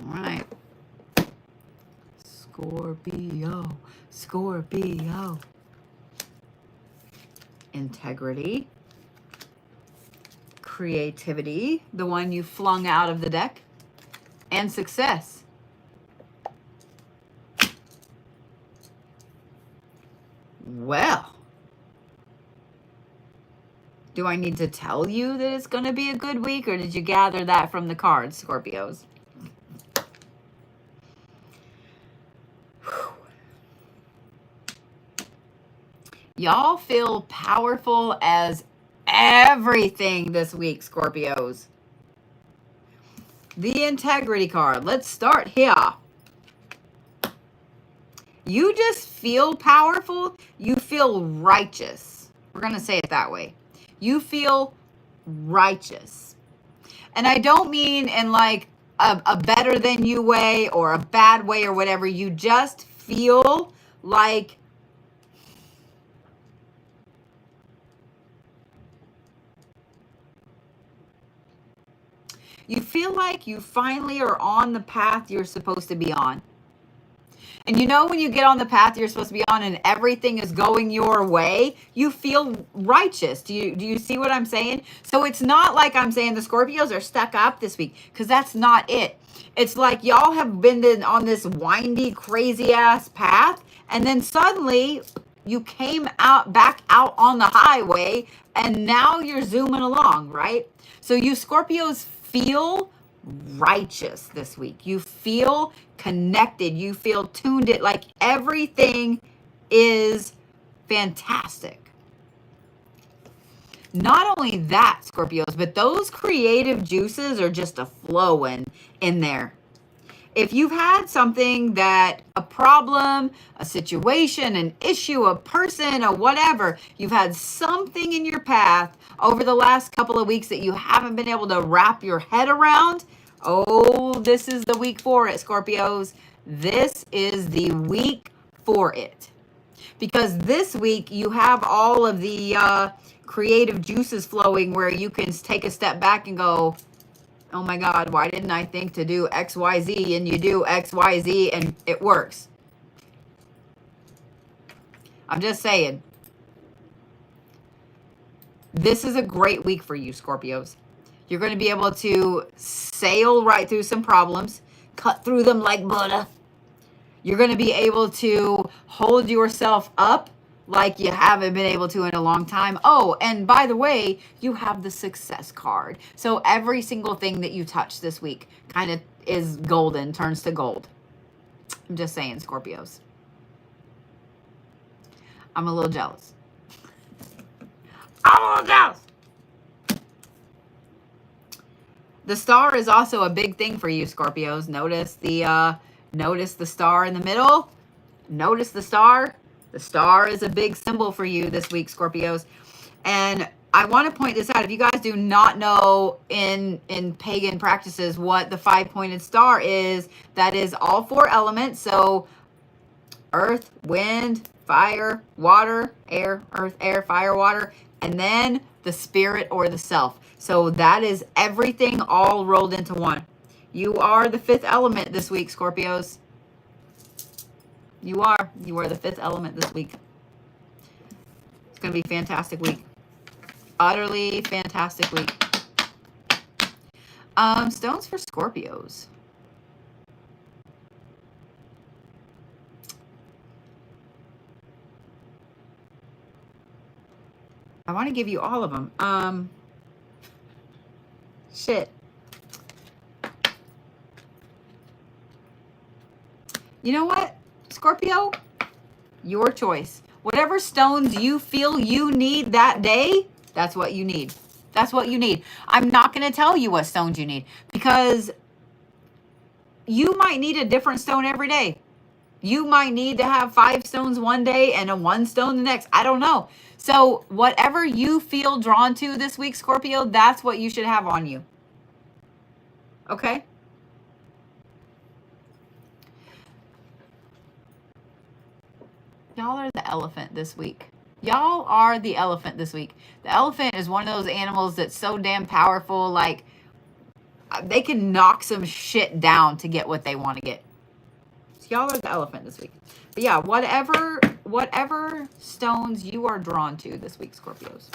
All right. Scorpio. Scorpio. Integrity. Creativity, the one you flung out of the deck. And success. Well, do I need to tell you that it's going to be a good week, or did you gather that from the cards, Scorpios? Y'all feel powerful as everything this week, Scorpios. The integrity card. Let's start here. You just feel powerful. You feel righteous. We're going to say it that way. You feel righteous. And I don't mean in like a better than you way or a bad way or whatever. You just feel like you finally are on the path you're supposed to be on. And you know when you get on the path you're supposed to be on and everything is going your way, you feel righteous. Do you see what I'm saying? So it's not like I'm saying the Scorpios are stuck up this week, because that's not it. It's like y'all have been on this windy, crazy ass path, and then suddenly you came back out on the highway, and now you're zooming along, right? So you Scorpios feel righteous this week. You feel connected. You feel tuned in. Like everything is fantastic. Not only that, Scorpios, but those creative juices are just a flowing in there. If you've had something that, a problem, a situation, an issue, a person, or whatever, you've had something in your path over the last couple of weeks that you haven't been able to wrap your head around, oh, this is the week for it, Scorpios. This is the week for it. Because this week you have all of the creative juices flowing where you can take a step back and go, oh my God, why didn't I think to do X, Y, Z? And you do X, Y, Z and it works. I'm just saying. This is a great week for you, Scorpios. You're going to be able to sail right through some problems, cut through them like butter. You're going to be able to hold yourself up like you haven't been able to in a long time. Oh, and by the way, you have the success card. So every single thing that you touch this week kind of is golden, turns to gold. I'm just saying, Scorpios. I'm a little jealous. I'm a little jealous. The star is also a big thing for you, Scorpios. Notice the star in the middle. Notice the star. The star is a big symbol for you this week, Scorpios. And I want to point this out. If you guys do not know in pagan practices what the 5-pointed star is, that is all 4 elements. So earth, wind, fire, water, air, earth, air, fire, water, and then the spirit or the self. So that is everything all rolled into one. You are the 5th element this week, Scorpios. You are the 5th element this week. It's going to be a fantastic week. Utterly fantastic week. Stones for Scorpios. I want to give you all of them. Shit. You know what, Scorpio? Your choice. Whatever stones you feel you need that day, that's what you need. That's what you need. I'm not going to tell you what stones you need, because you might need a different stone every day. You might need to have 5 stones one day and a 1 stone the next. I don't know. So whatever you feel drawn to this week, Scorpio, that's what you should have on you. Okay? Y'all are the elephant this week. Y'all are the elephant this week. The elephant is one of those animals that's so damn powerful, like they can knock some shit down to get what they want to get. So y'all are the elephant this week. But yeah, whatever stones you are drawn to this week, Scorpios.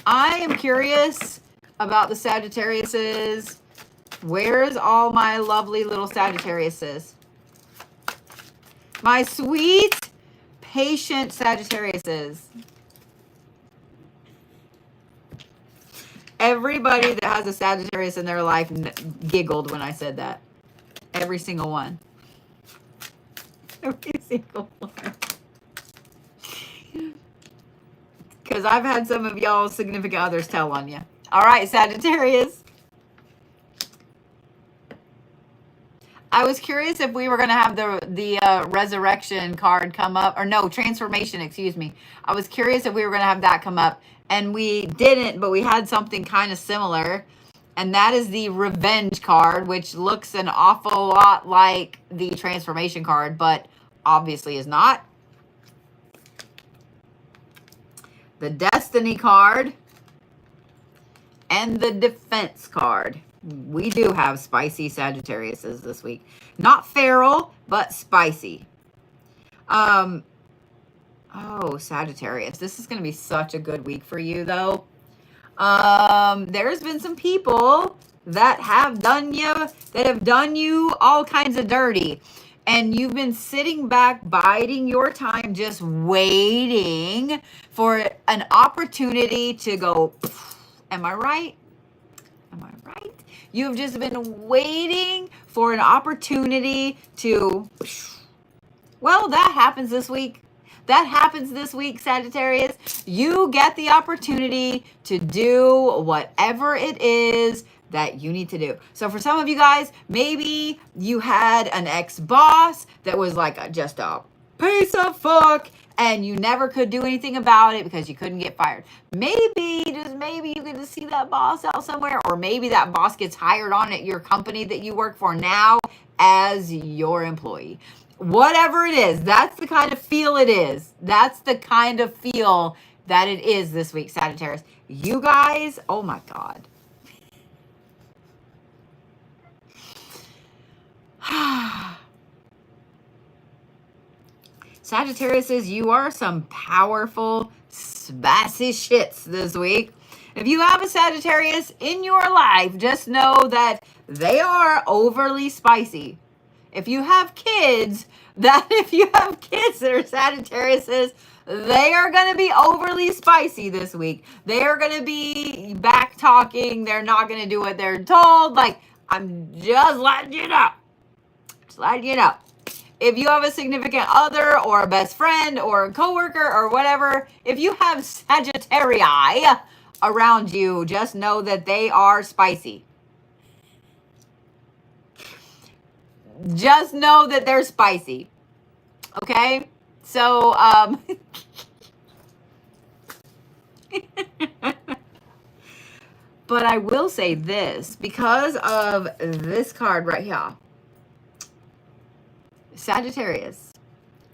I am curious about the Sagittariuses. Where's all my lovely little Sagittariuses? My sweet, patient Sagittariuses. Everybody that has a Sagittarius in their life giggled when I said that. Every single one. Every single one. Because I've had some of y'all's significant others tell on you. All right, Sagittarius. I was curious if we were going to have the resurrection card come up. Or no, transformation, excuse me. I was curious if we were going to have that come up. And we didn't, but we had something kind of similar. And that is the revenge card, which looks an awful lot like the transformation card, but obviously is not. The destiny card and the defense card. We do have spicy Sagittariuses this week. Not feral, but spicy. Oh, Sagittarius. This is going to be such a good week for you, though. There's been some people that have done you all kinds of dirty. And you've been sitting back, biding your time, just waiting for an opportunity to go, am I right? Am I right? You've just been waiting for an opportunity to, well, that happens this week. That happens this week, Sagittarius. You get the opportunity to do whatever it is that you need to do. So for some of you guys, maybe you had an ex-boss that was like just a piece of fuck and you never could do anything about it because you couldn't get fired. Maybe, just maybe you get to see that boss out somewhere, or maybe that boss gets hired on at your company that you work for now as your employee. Whatever it is, that's the kind of feel it is. That's the kind of feel that it is this week, Sagittarius. You guys, oh my God. Sagittariuses, you are some powerful, spicy shits this week. If you have a Sagittarius in your life, just know that they are overly spicy. If you have kids that are Sagittariuses, they are going to be overly spicy this week. They are going to be back talking. They're not going to do what they're told. Like, I'm just letting you know. Just letting you know. If you have a significant other or a best friend or a coworker or whatever, if you have Sagittarii around you, just know that they are spicy. Just know that they're spicy. Okay? So, but I will say this, because of this card right here, Sagittarius,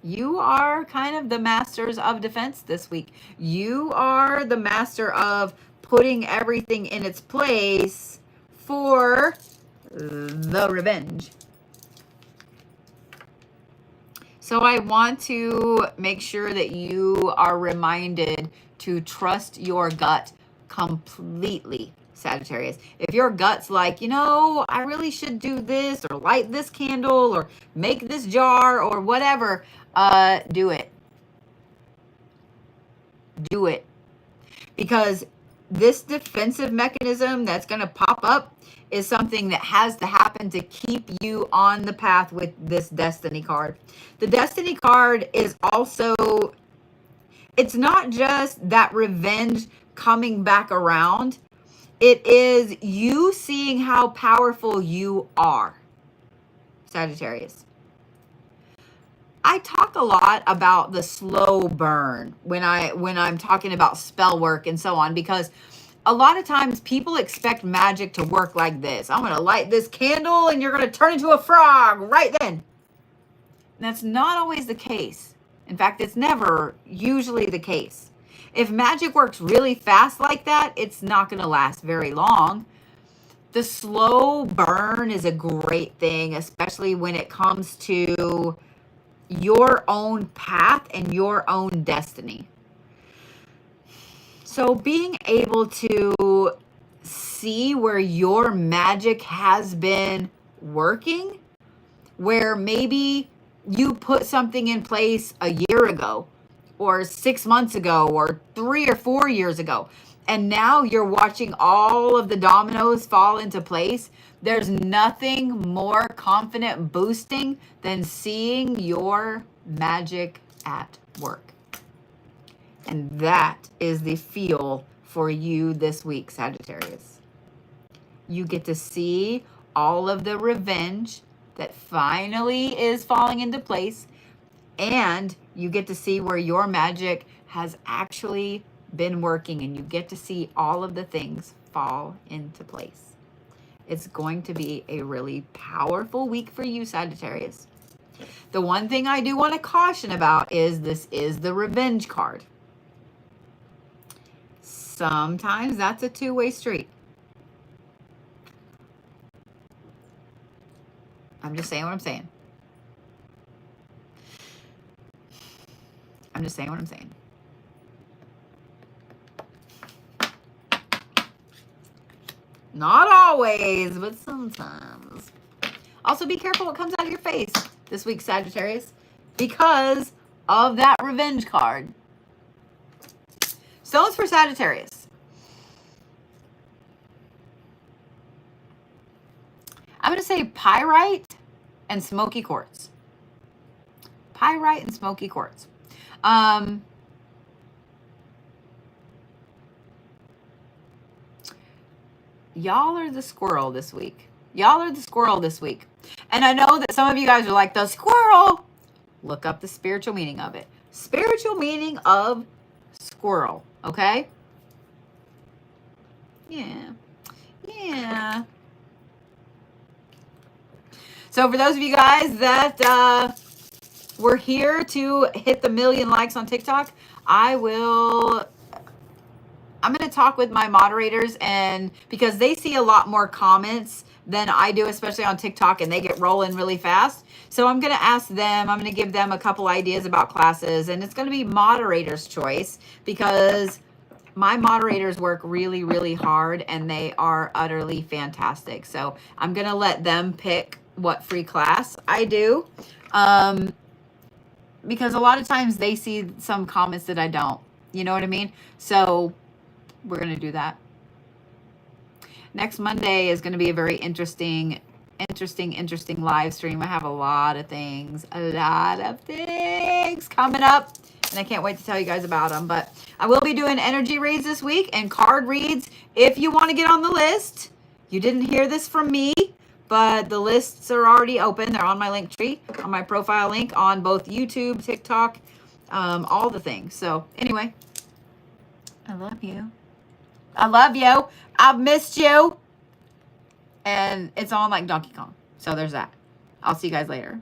you are kind of the masters of defense this week. You are the master of putting everything in its place for the revenge. So I want to make sure that you are reminded to trust your gut completely, Sagittarius. If your gut's like, you know, I really should do this or light this candle or make this jar or whatever, do it. Do it. Because this defensive mechanism that's going to pop up is something that has to happen to keep you on the path with this destiny card. The destiny card is also, it's not just that revenge coming back around. It is you seeing how powerful you are, Sagittarius. I talk a lot about the slow burn when I'm talking about spell work and so on, because a lot of times people expect magic to work like this. I'm going to light this candle and you're going to turn into a frog right then. And that's not always the case. In fact, it's never usually the case. If magic works really fast like that, it's not going to last very long. The slow burn is a great thing, especially when it comes to your own path and your own destiny. So being able to see where your magic has been working, where maybe you put something in place a year ago or 6 months ago or 3 or 4 years ago, and now you're watching all of the dominoes fall into place. There's nothing more confident boosting than seeing your magic at work. And that is the feel for you this week, Sagittarius. You get to see all of the revenge that finally is falling into place, and you get to see where your magic has actually been working, and you get to see all of the things fall into place. It's going to be a really powerful week for you, Sagittarius. The one thing I do want to caution about is this is the revenge card. Sometimes that's a two-way street. I'm just saying what I'm saying. I'm just saying what I'm saying. Not always, but sometimes. Also, be careful what comes out of your face this week, Sagittarius, because of that revenge card. Stones for Sagittarius. I'm going to say pyrite and smoky quartz. Pyrite and smoky quartz. Y'all are the squirrel this week. Y'all are the squirrel this week. And I know that some of you guys are like, the squirrel. Look up the spiritual meaning of it. Spiritual meaning of squirrel. Okay? Yeah. Yeah. So for those of you guys that were here to hit the 1 million likes on TikTok, I'm going to talk with my moderators, and because they see a lot more comments than I do, especially on TikTok, and they get rolling really fast. So I'm going to ask them, I'm going to give them a couple ideas about classes, and it's going to be moderator's choice because my moderators work really, really hard and they are utterly fantastic. So I'm going to let them pick what free class I do. Because a lot of times they see some comments that I don't, you know what I mean? So we're going to do that. Next Monday is going to be a very interesting live stream. I have a lot of things coming up, and I can't wait to tell you guys about them. But I will be doing energy reads this week and card reads. If you want to get on the list, you didn't hear this from me, but the lists are already open. They're on my link tree, on my profile link on both YouTube, TikTok, all the things. So anyway, I love you. I love you. I've missed you. And it's on like Donkey Kong. So there's that. I'll see you guys later.